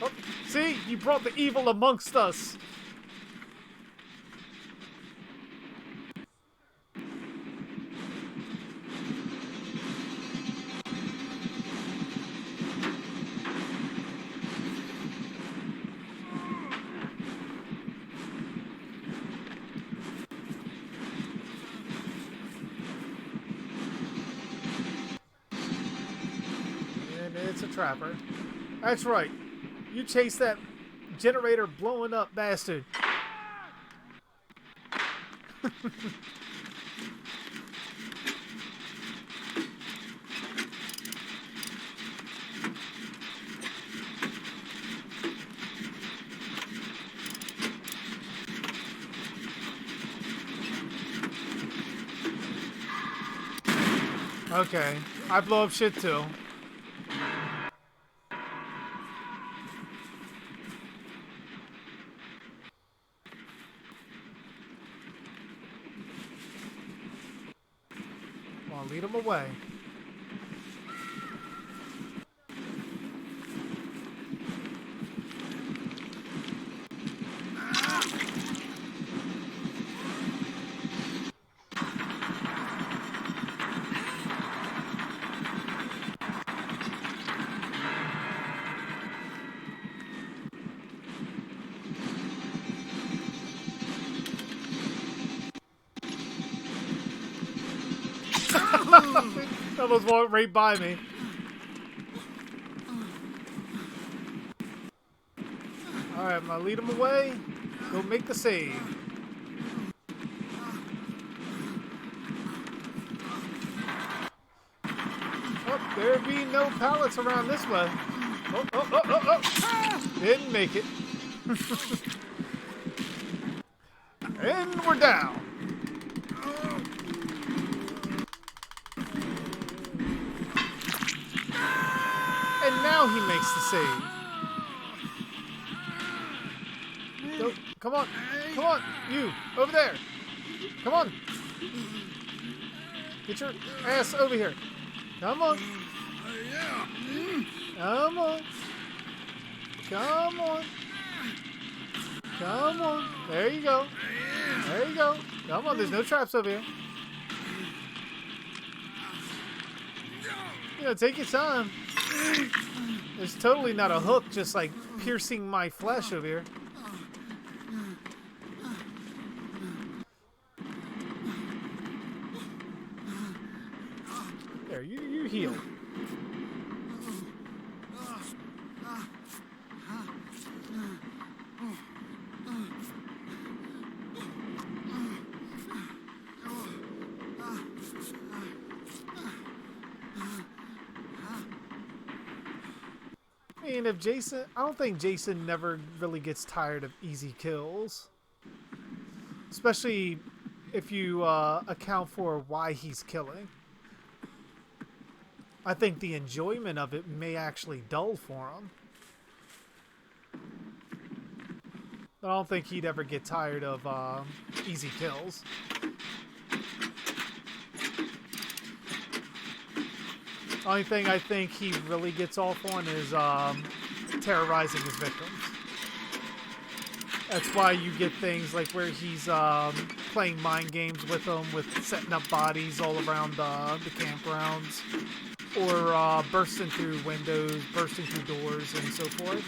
Speaker 1: Oh, see? You brought the evil amongst us. It's a trapper. That's right. You chase that generator blowing up bastard. Okay. I blow up shit too. Well, lead them away. Almost walked right by me. Alright, I'm gonna lead him away. Go make the save. Oh, there be no pallets around this way. Oh, oh, oh, oh, oh. Didn't make it. And we're down. And now he makes the save. Go, come on. Come on. You, over there. Come on. Get your ass over here. Come on. Come on. Come on. Come on. There you go. There you go. Come on, there's no traps over here. You know, take your time. There's totally not a hook just like piercing my flesh over here. There, you heal. I mean, if Jason... I don't think Jason never really gets tired of easy kills. Especially if you account for why he's killing. I think the enjoyment of it may actually dull for him. I don't think he'd ever get tired of easy kills. The only thing I think he really gets off on is terrorizing his victims. That's why you get things like where he's playing mind games with them, with setting up bodies all around the campgrounds. or bursting through windows, bursting through doors, and so forth.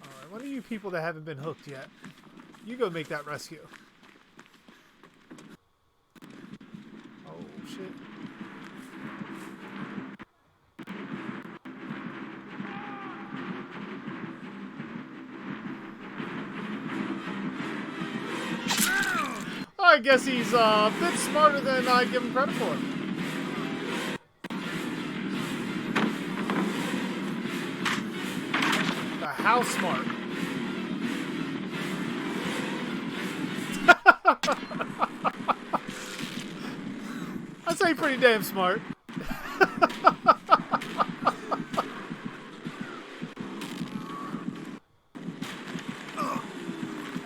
Speaker 1: Alright, what are you people that haven't been hooked yet? You go make that rescue. Oh, shit. I guess he's a bit smarter than I give him credit for. How smart. I'd say pretty damn smart.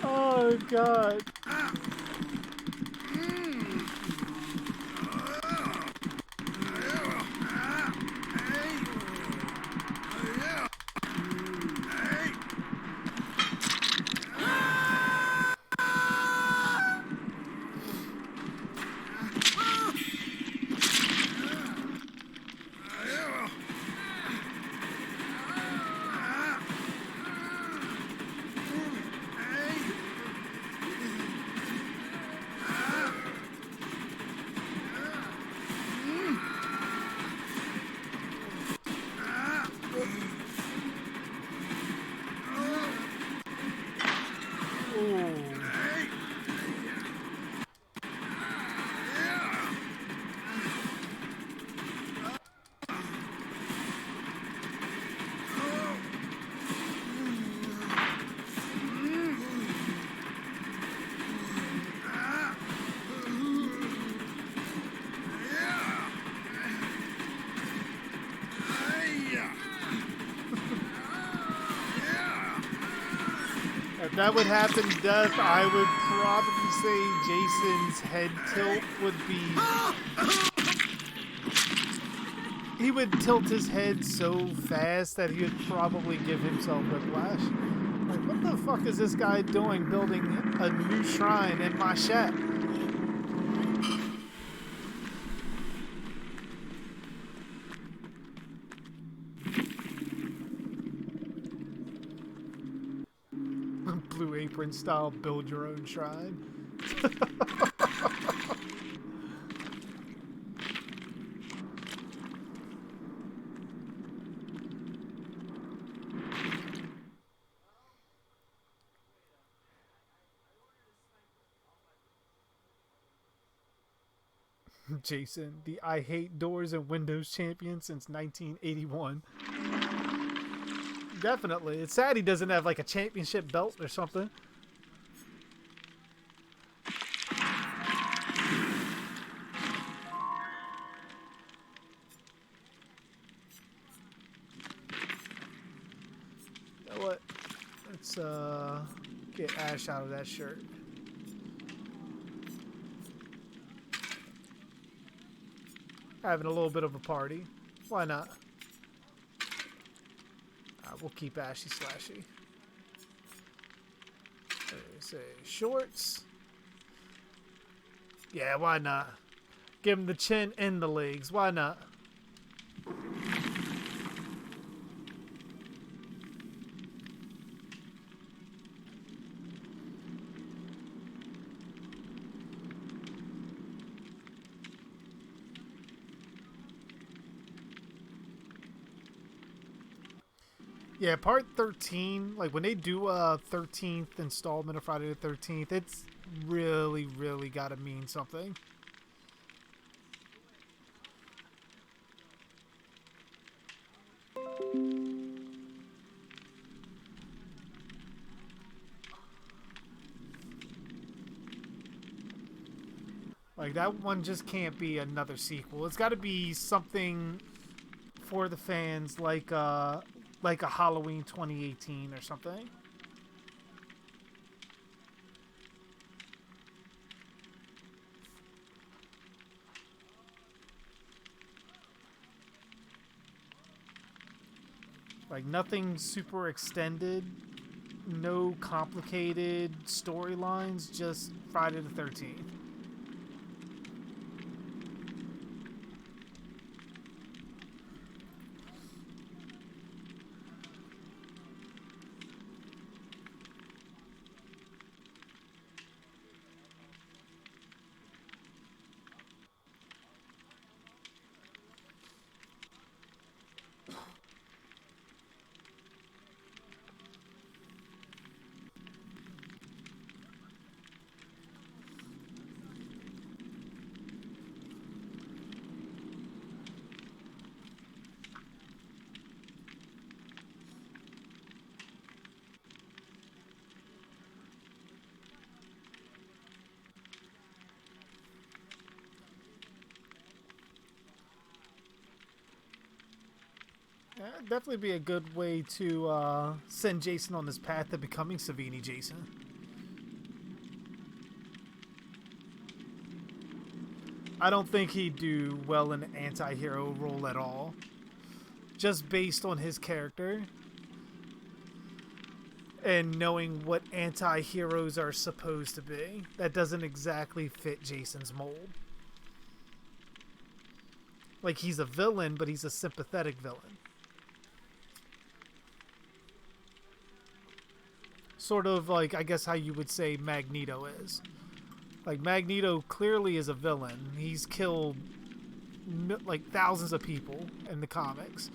Speaker 1: Oh, God. If that would happen to Death, I would probably say Jason's head tilt would be... He would tilt his head so fast that he would probably give himself whiplash. Like, what the fuck is this guy doing building a new shrine in my shack? Blue Apron style, build your own shrine. Jason, the I hate doors and windows champion since 1981. Definitely. It's sad he doesn't have like a championship belt or something. You know what? Let's get Ash out of that shirt. Having a little bit of a party. Why not? We'll keep Ashy Slashy. Say shorts. Yeah, why not? Give him the chin and the legs. Why not? Yeah, part 13, like when they do a 13th installment of Friday the 13th, it's really, really gotta mean something. Like, that one just can't be another sequel. It's gotta be something for the fans, like like a Halloween 2018 or something. Like nothing super extended, no complicated storylines, just Friday the 13th. Yeah, it'd definitely be a good way to send Jason on this path to becoming Savini Jason. I don't think he'd do well in an anti-hero role at all. Just based on his character. And knowing what anti-heroes are supposed to be. That doesn't exactly fit Jason's mold. Like, he's a villain, but he's a sympathetic villain. Sort of like, I guess how you would say Magneto is. Like, Magneto clearly is a villain. He's killed like thousands of people in the comics.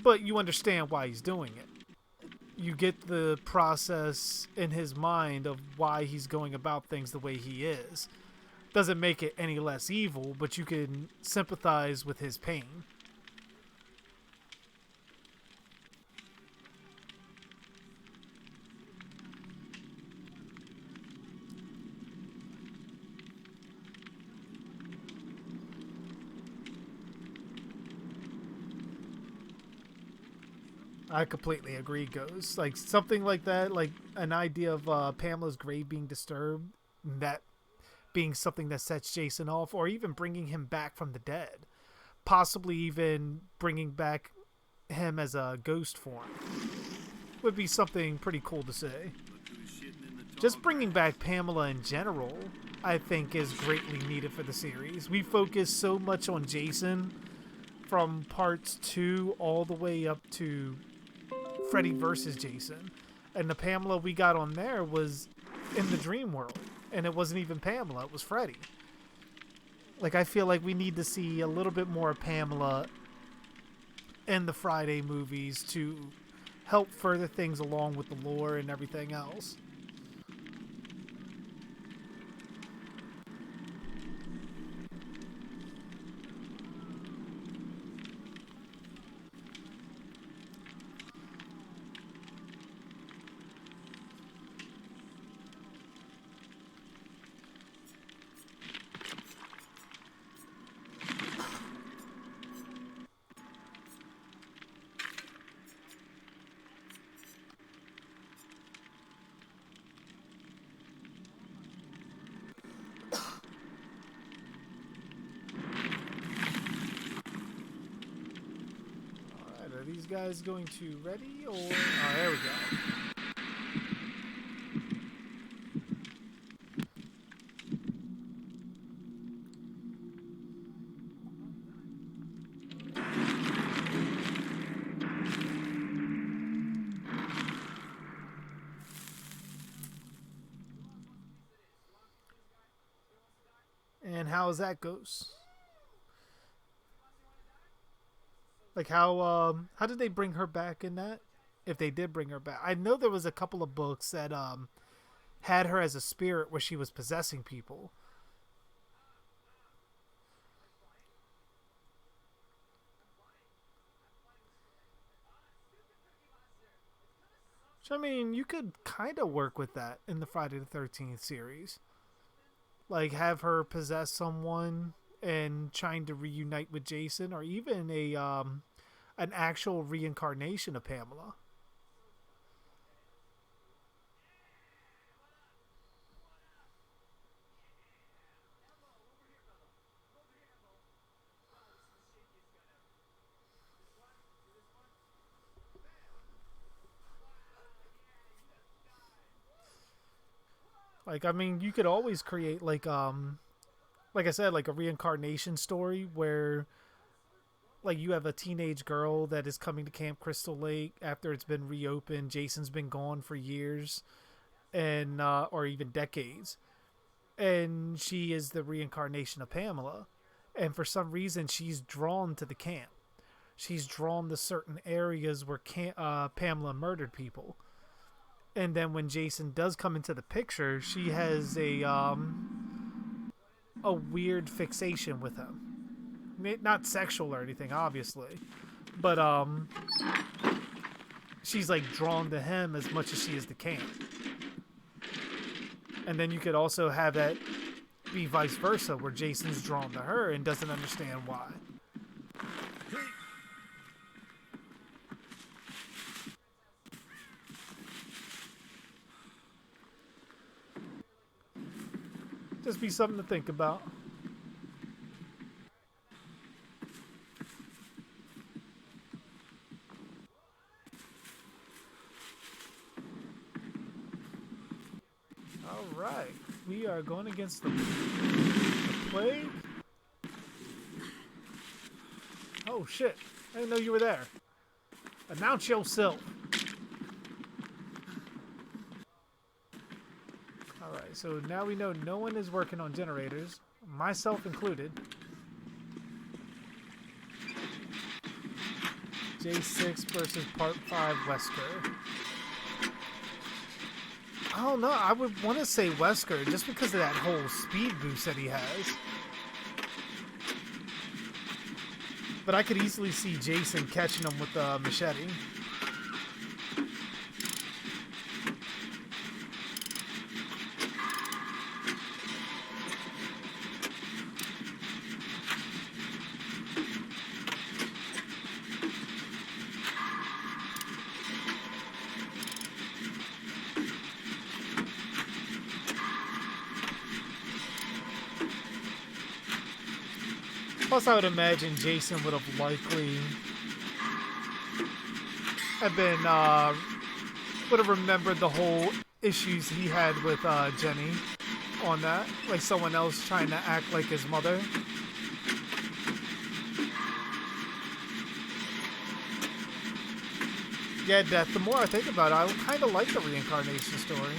Speaker 1: But you understand why he's doing it. You get the process in his mind of why he's going about things the way he is. Doesn't make it any less evil, but you can sympathize with his pain. I completely agree, Ghost. Like, something like that, like an idea of Pamela's grave being disturbed, that being something that sets Jason off, or even bringing him back from the dead. Possibly even bringing back him as a ghost form. Would be something pretty cool to see. Just bringing back Pamela in general, I think, is greatly needed for the series. We focus so much on Jason from parts 2 all the way up to Freddy versus Jason. And the Pamela we got on there was in the dream world. And it wasn't even Pamela, it was Freddy. Like, I feel like we need to see a little bit more of Pamela in the Friday movies to help further things along with the lore and everything else. Alright, are these guys going to ready or... Oh, there we go. And how's that goes? Like how did they bring her back in that? If they did bring her back. I know there was a couple of books that had her as a spirit where she was possessing people. So, I mean, you could kind of work with that in the Friday the 13th series. Like, have her possess someone and trying to reunite with Jason, or even an actual reincarnation of Pamela. Like, I mean, you could always create like I said, like a reincarnation story where like you have a teenage girl that is coming to Camp Crystal Lake after it's been reopened. Jason's been gone for years and or even decades, and she is the reincarnation of Pamela. And for some reason, she's drawn to the camp. She's drawn to certain areas where Pamela murdered people. And then when Jason does come into the picture, she has a weird fixation with him. Not sexual or anything, obviously, but she's like drawn to him as much as she is the camp. And then you could also have that be vice versa, where Jason's drawn to her and doesn't understand why. Just be something to think about. All right, we are going against the plague. Oh shit! I didn't know you were there. Announce yourself. Alright, so now we know no one is working on generators, myself included. J6 versus Part 5 Wesker. I don't know, I would want to say Wesker just because of that whole speed boost that he has. But I could easily see Jason catching him with a machete. Plus, I would imagine Jason would have likely been would have remembered the whole issues he had with Jenny on that, like someone else trying to act like his mother. Yeah, Death. The more I think about it, I kind of like the reincarnation story.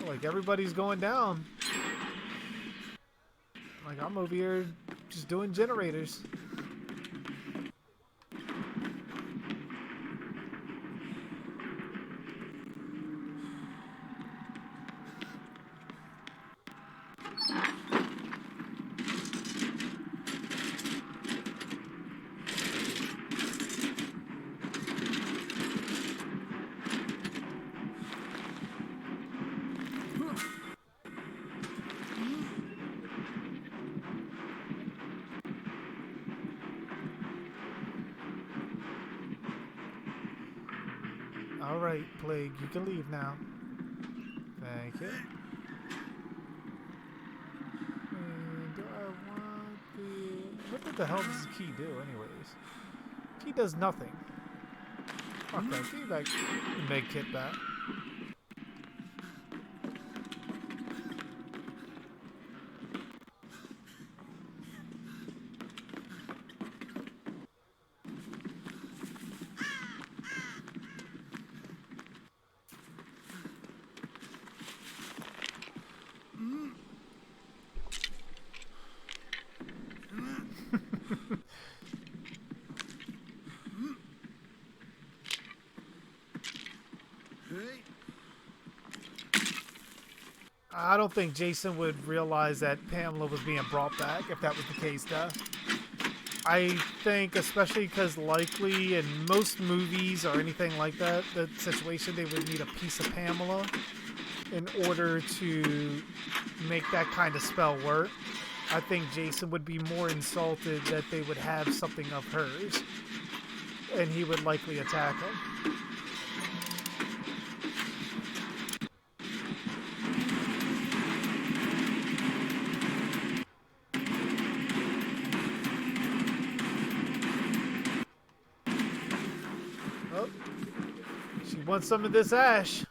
Speaker 1: Like, everybody's going down. Like, I'm over here just doing generators. Alright, Plague, you can leave now. Thank you. And do I want the... What the hell does the key do, anyways? Key does nothing. Fuck that. Give me back the med kit back. I don't think Jason would realize that Pamela was being brought back if that was the case, though. I think, especially because likely in most movies or anything like that, the situation, they would need a piece of Pamela in order to make that kind of spell work. I think Jason would be more insulted that they would have something of hers, and he would likely attack him. Oh, she wants some of this ash.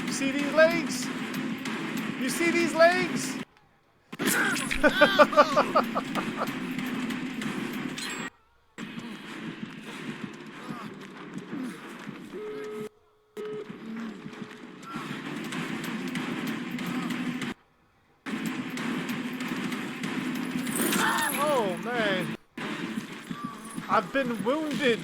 Speaker 1: You see these legs? You see these legs? Oh man, I've been wounded.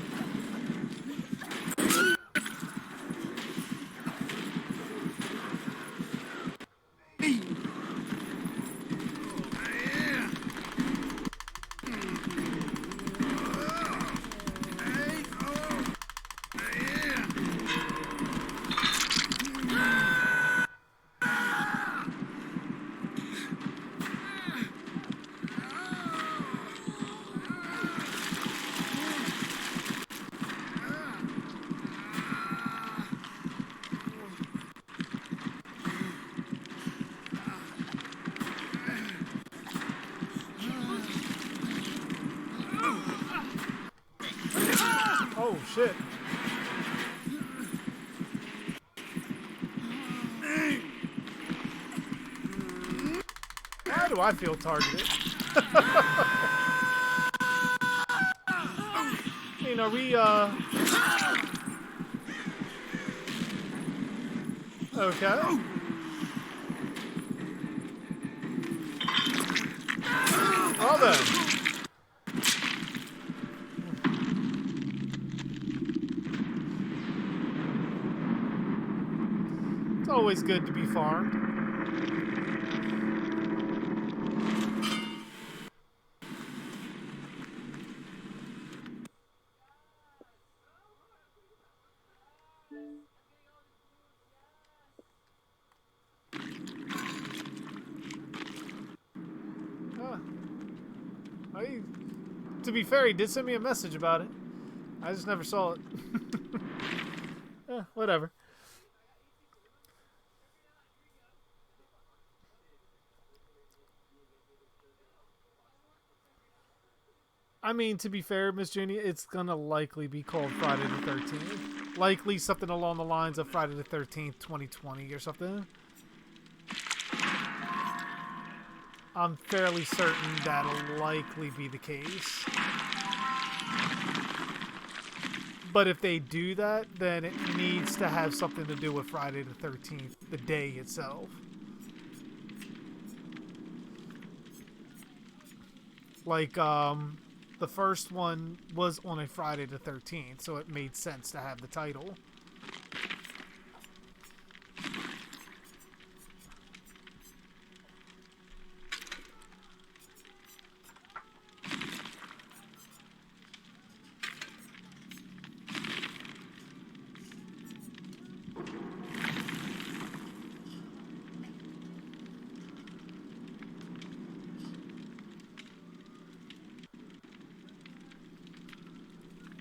Speaker 1: Oh shit. Why do I feel targeted? I mean, are we, okay. Well then. It's always good to be farmed. To be fair, he did send me a message about it. I just never saw it. Whatever. I mean, to be fair, Miss Jenny, it's gonna likely be called Friday the 13th. Likely something along the lines of Friday the 13th, 2020 or something. I'm fairly certain that'll likely be the case. But if they do that, then it needs to have something to do with Friday the 13th, the day itself. Like, the first one was on a Friday the 13th, so it made sense to have the title.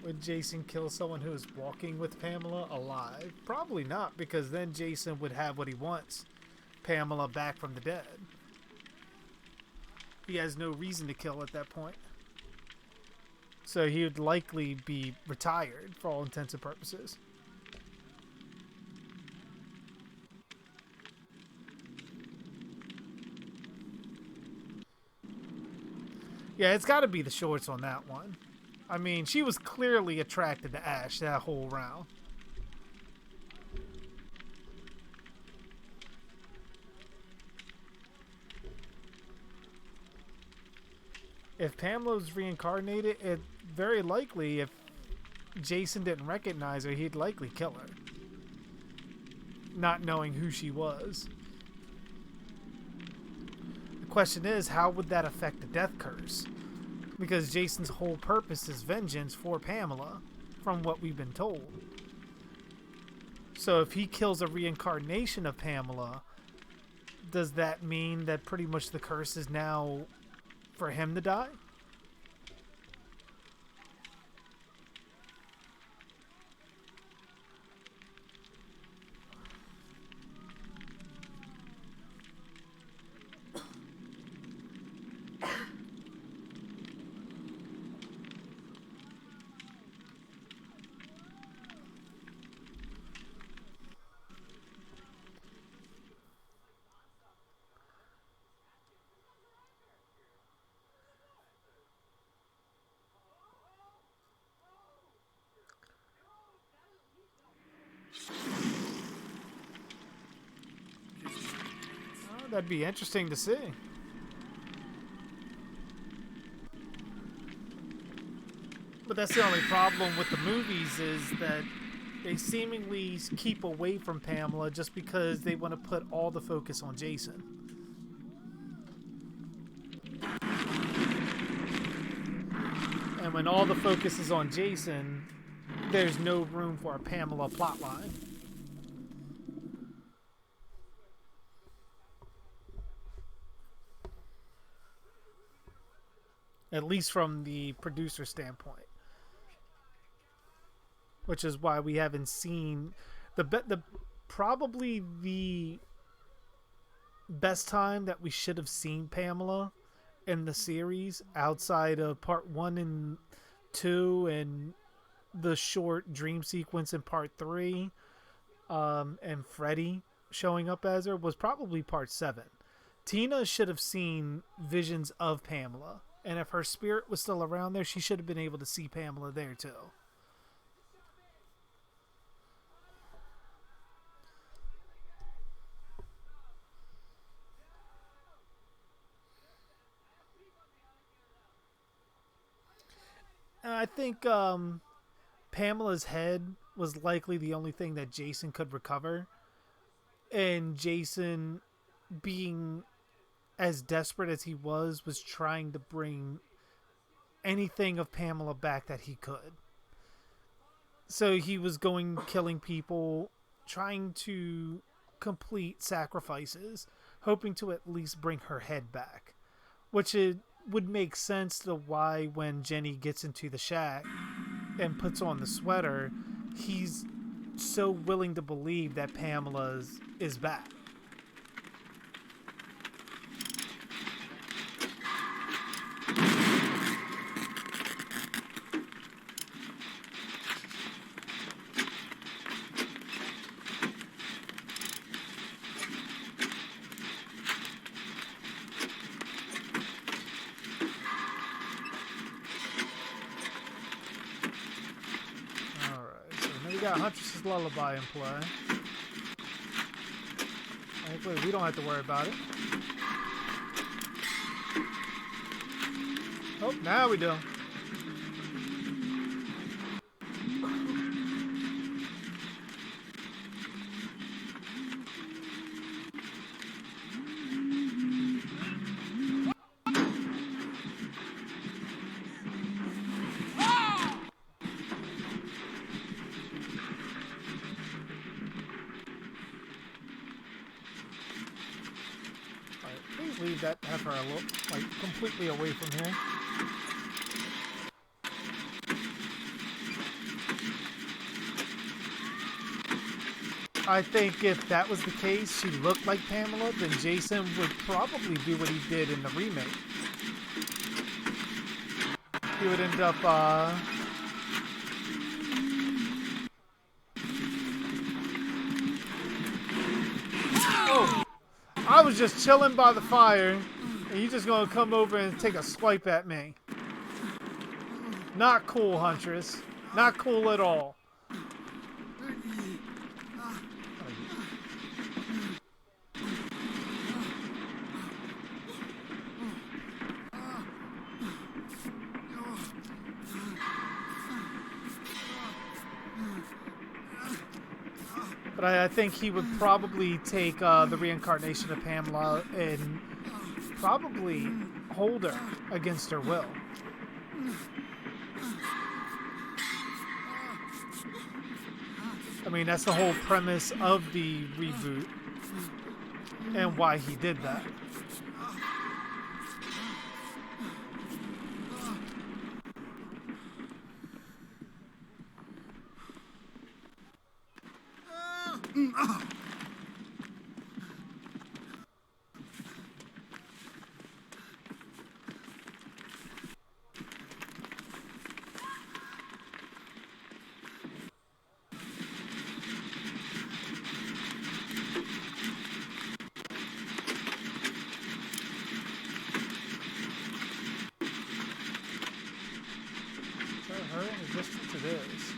Speaker 1: Would Jason kill someone who is walking with Pamela alive? Probably not, because then Jason would have what he wants. Pamela back from the dead. He has no reason to kill at that point. So he would likely be retired for all intents and purposes. Yeah, it's got to be the shorts on that one. I mean, she was clearly attracted to Ash that whole round. If Pamela was reincarnated, it very likely, if Jason didn't recognize her, he'd likely kill her. Not knowing who she was. question is, how would that affect the death curse? Because Jason's whole purpose is vengeance for Pamela, from what we've been told. So if he kills a reincarnation of Pamela, does that mean that pretty much the curse is now for him to die? Oh, that'd be interesting to see. But that's the only problem with the movies, is that they seemingly keep away from Pamela just because they want to put all the focus on Jason. And when all the focus is on Jason, there's no room for a Pamela plotline. At least from the producer standpoint. Which is why we haven't seen probably the best time that we should have seen Pamela in the series, outside of part 1 and 2 and the short dream sequence in part 3, and Freddy showing up as her, was probably part 7. Tina should have seen visions of Pamela, and if her spirit was still around there, she should have been able to see Pamela there too. And I think Pamela's head was likely the only thing that Jason could recover. And Jason, being as desperate as he was trying to bring anything of Pamela back that he could. So he was killing people, trying to complete sacrifices, hoping to at least bring her head back. Which it would make sense to why when Jenny gets into the shack and puts on the sweater, he's so willing to believe that Pamela is back. Got Huntress's Lullaby in play. Thankfully, we don't have to worry about it. Oh, now we do. Leave that heifer a little, like, completely away from here. I think if that was the case, she looked like Pamela, then Jason would probably do what he did in the remake. He would end up, Oh! I was just chilling by the fire, and you just gonna come over and take a swipe at me. Not cool, Huntress. Not cool at all. But I think he would probably take the reincarnation of Pamela and probably hold her against her will. I mean, that's the whole premise of the reboot and why he did that. Her in the distance it is.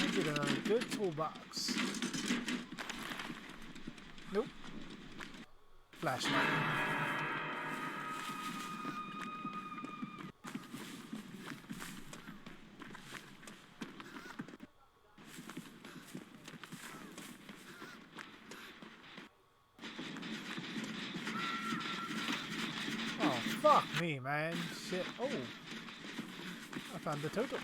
Speaker 1: I'll get a good toolbox. Nope. Flashlight. Oh, fuck me, man. Shit. Oh. I found the totem.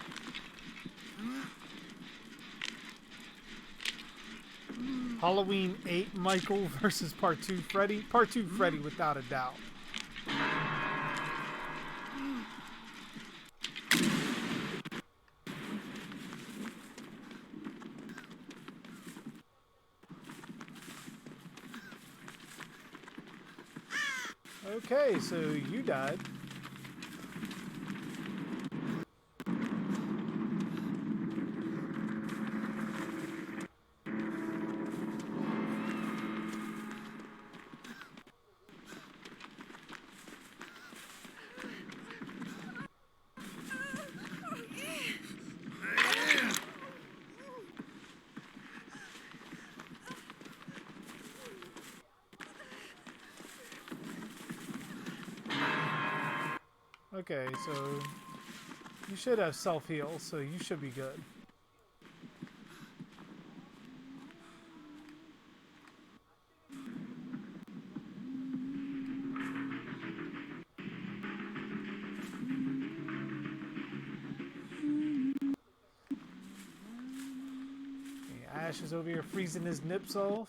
Speaker 1: Halloween 8 Michael versus Part 2 Freddy. Part 2 Freddy without a doubt. Okay, so you died. Okay, so you should have self-heal, so you should be good. Okay, Ash is over here freezing his nips off.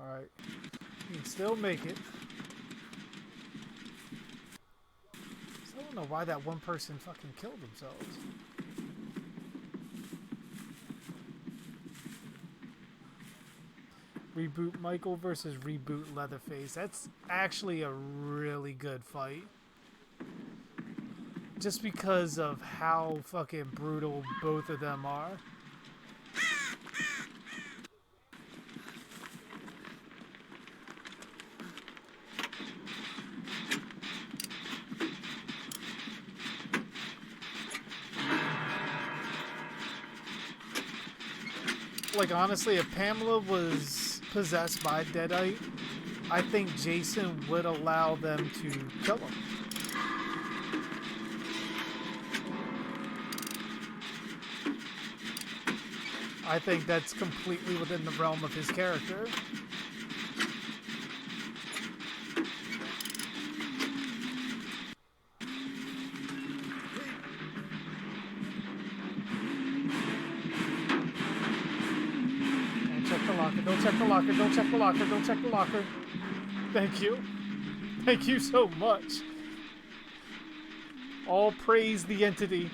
Speaker 1: Alright. You can still make it. Still don't know why that one person fucking killed themselves. Reboot Michael versus Reboot Leatherface. That's actually a really good fight. Just because of how fucking brutal both of them are. Like, honestly, if Pamela was possessed by Deadite, I think Jason would allow them to kill him. I think that's completely within the realm of his character. locker. Don't check the locker. Don't check the locker. Don't check the locker. Thank you. Thank you so much. All praise the entity.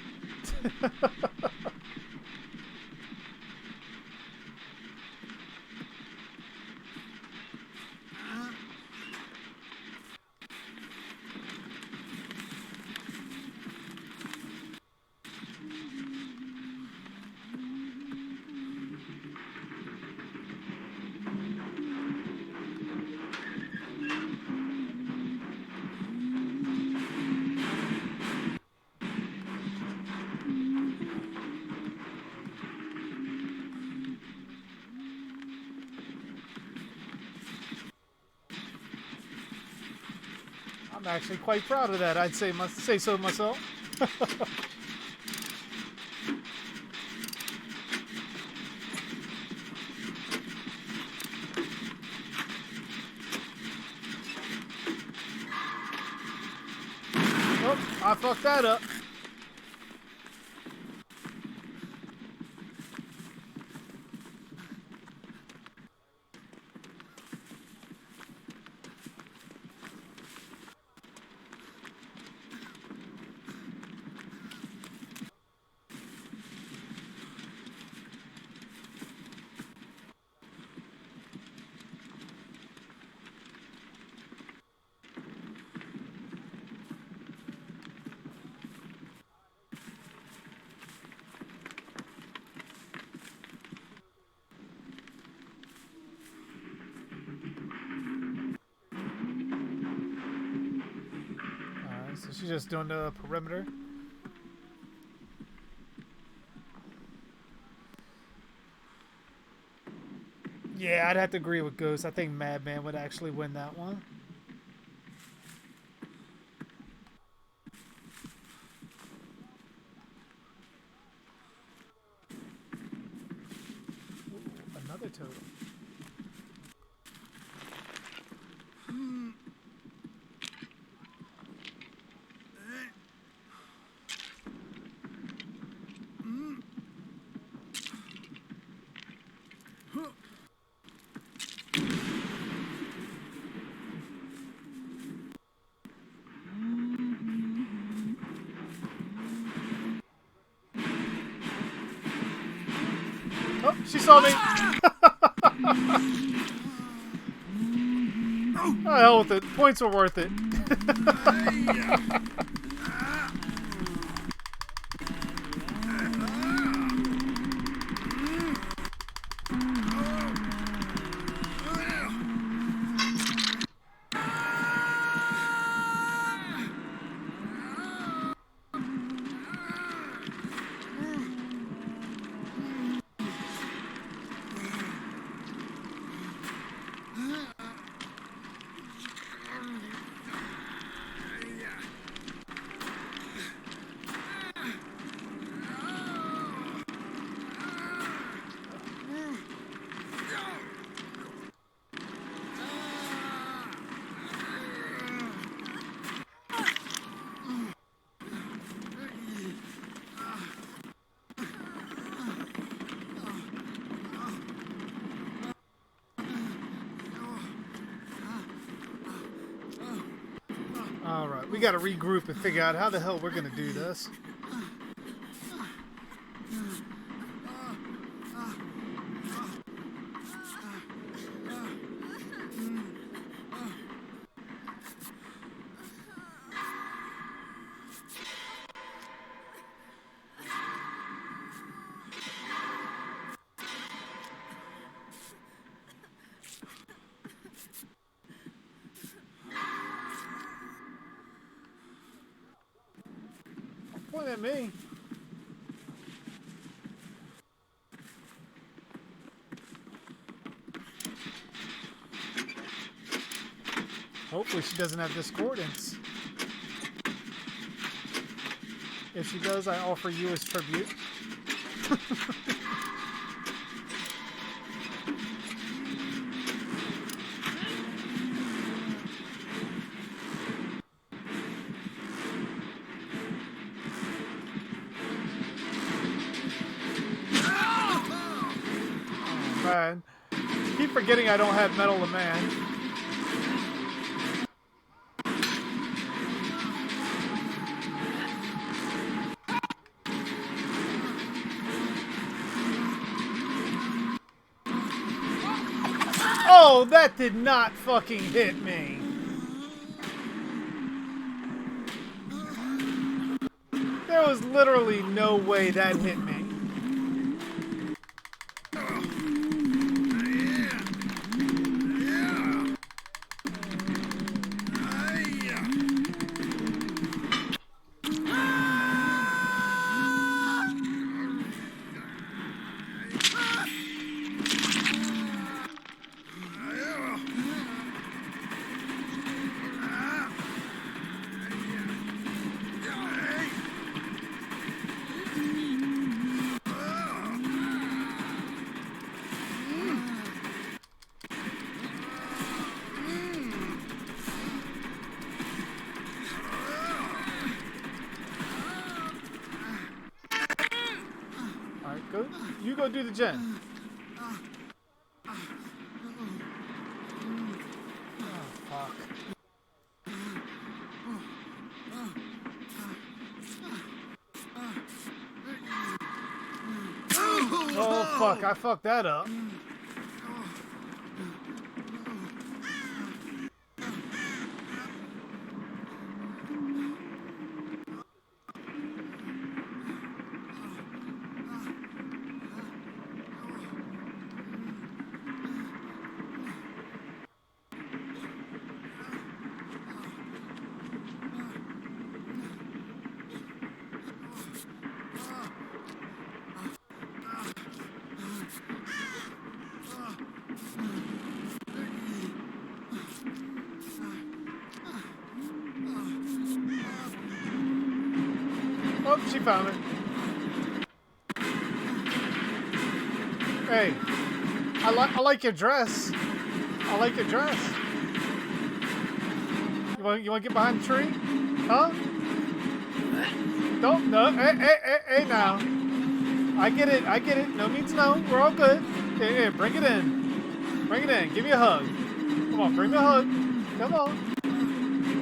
Speaker 1: I'm actually quite proud of that. I'd say so myself. Oh, I fucked that up. So she's just doing the perimeter. Yeah, I'd have to agree with Ghost. I think Madman would actually win that one. Ooh, another totem. Oh, she saw me. Oh, hell with it. Points were worth it. Alright, we gotta regroup and figure out how the hell we're gonna do this. Point at me. Hopefully she doesn't have discordance. If she does, I offer you as tribute. Man. keep forgetting I don't have Metal of Man. Oh, that did not fucking hit me. There was literally no way that hit me. You go do the gen. Oh, fuck. Oh, fuck. I fucked that up. Oh, she found it. Hey, I like your dress. I like your dress. You want to get behind the tree? Huh? Don't, no, hey now. I get it. No means no. We're all good. Hey, bring it in. Bring it in. Give me a hug. Come on, bring me a hug. Come on.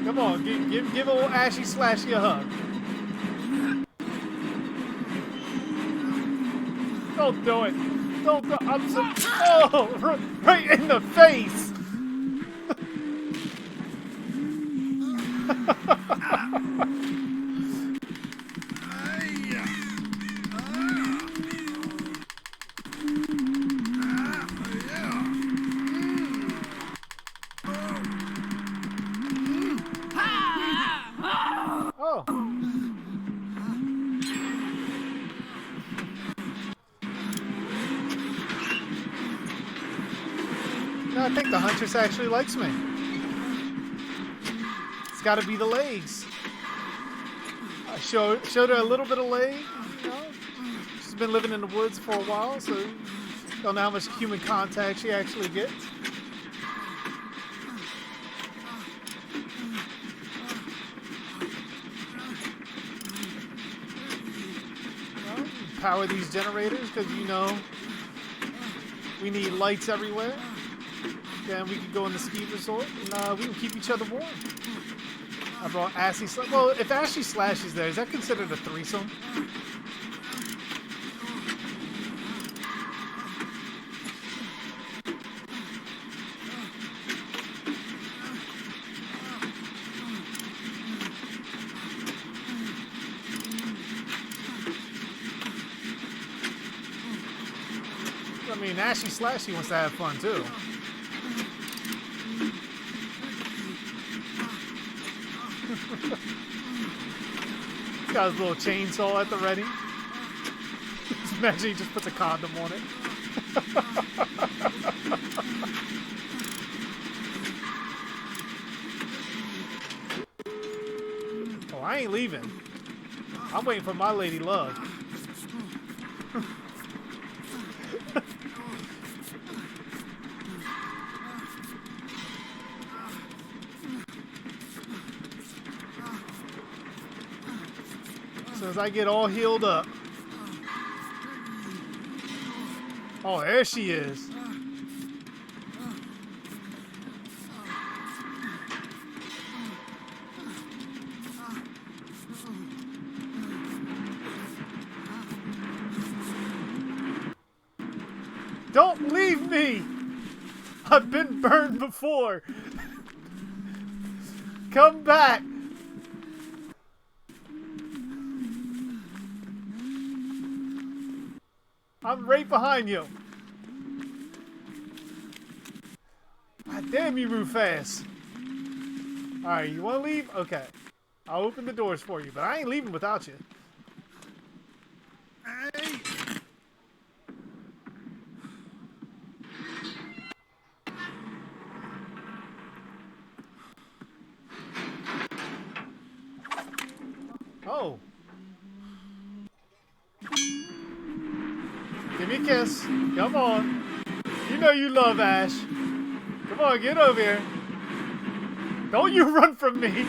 Speaker 1: Come on, give old Ashy Slashy a hug. Don't do it. Don't do it. I'm so... Oh, right in the face. Oh. No, I think the Huntress actually likes me. It's got to be the legs. I showed her a little bit of leg. You know, she's been living in the woods for a while, so you don't know how much human contact she actually gets. Well, power these generators because you know we need lights everywhere. Then we can go in the ski resort and we can keep each other warm. I brought Ashy Slash. Well, if Ashy Slash is there, is that considered a threesome? I mean, Ashy Slashy wants to have fun too. He's got his little chainsaw at the ready. Just imagine he just puts a condom on it. Oh, I ain't leaving. I'm waiting for my lady love. As I get all healed up. Oh, there she is. Don't leave me! I've been burned before! Come back! I'm right behind you! God damn, you move fast! Alright, you wanna leave? Okay. I'll open the doors for you, but I ain't leaving without you.
Speaker 3: Hey!
Speaker 1: Oh. Give me a kiss. Come on. You know you love Ash. Come on, get over here. Don't you run from me.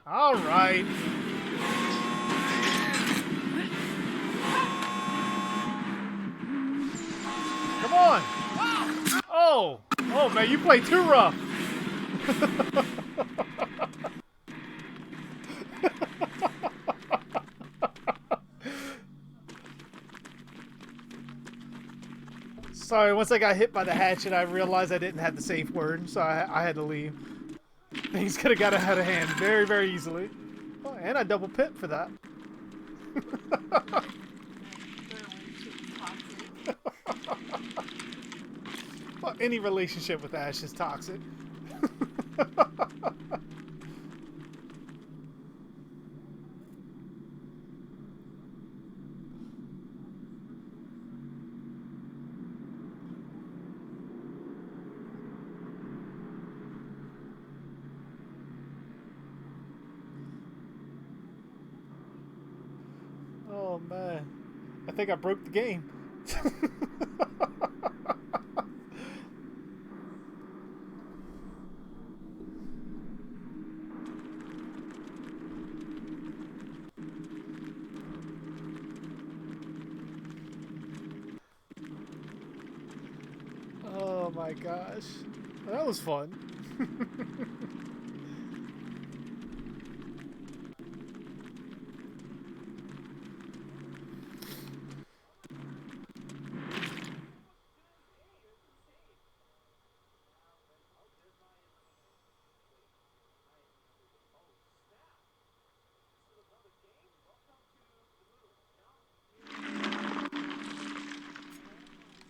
Speaker 1: All right. Come on. Oh. Oh, man, you play too rough. Sorry, once I got hit by the hatchet, I realized I didn't have the safe word, so I had to leave. Things could have got out of hand very, very easily. Oh, and I double pit for that. Well, any relationship with Ash is toxic. Oh man, I think I broke the game. Oh my gosh, that was fun.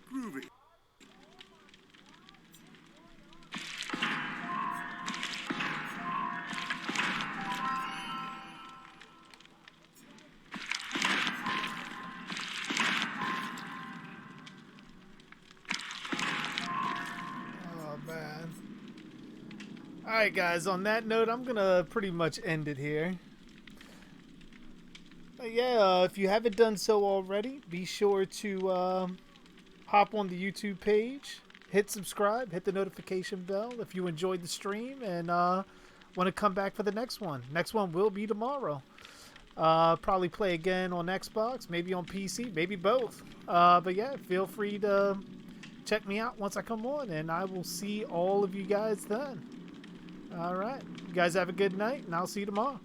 Speaker 3: Groovy.
Speaker 1: Oh man. Alright guys, on that note, I'm gonna pretty much end it here. But yeah, if you haven't done so already, be sure to hop on the YouTube page, hit subscribe, hit the notification bell if you enjoyed the stream and want to come back for the next one. Next one will be tomorrow. Probably play again on Xbox, maybe on PC, maybe both. But yeah, feel free to check me out once I come on, and I will see all of you guys then. All right. You guys have a good night, and I'll see you tomorrow.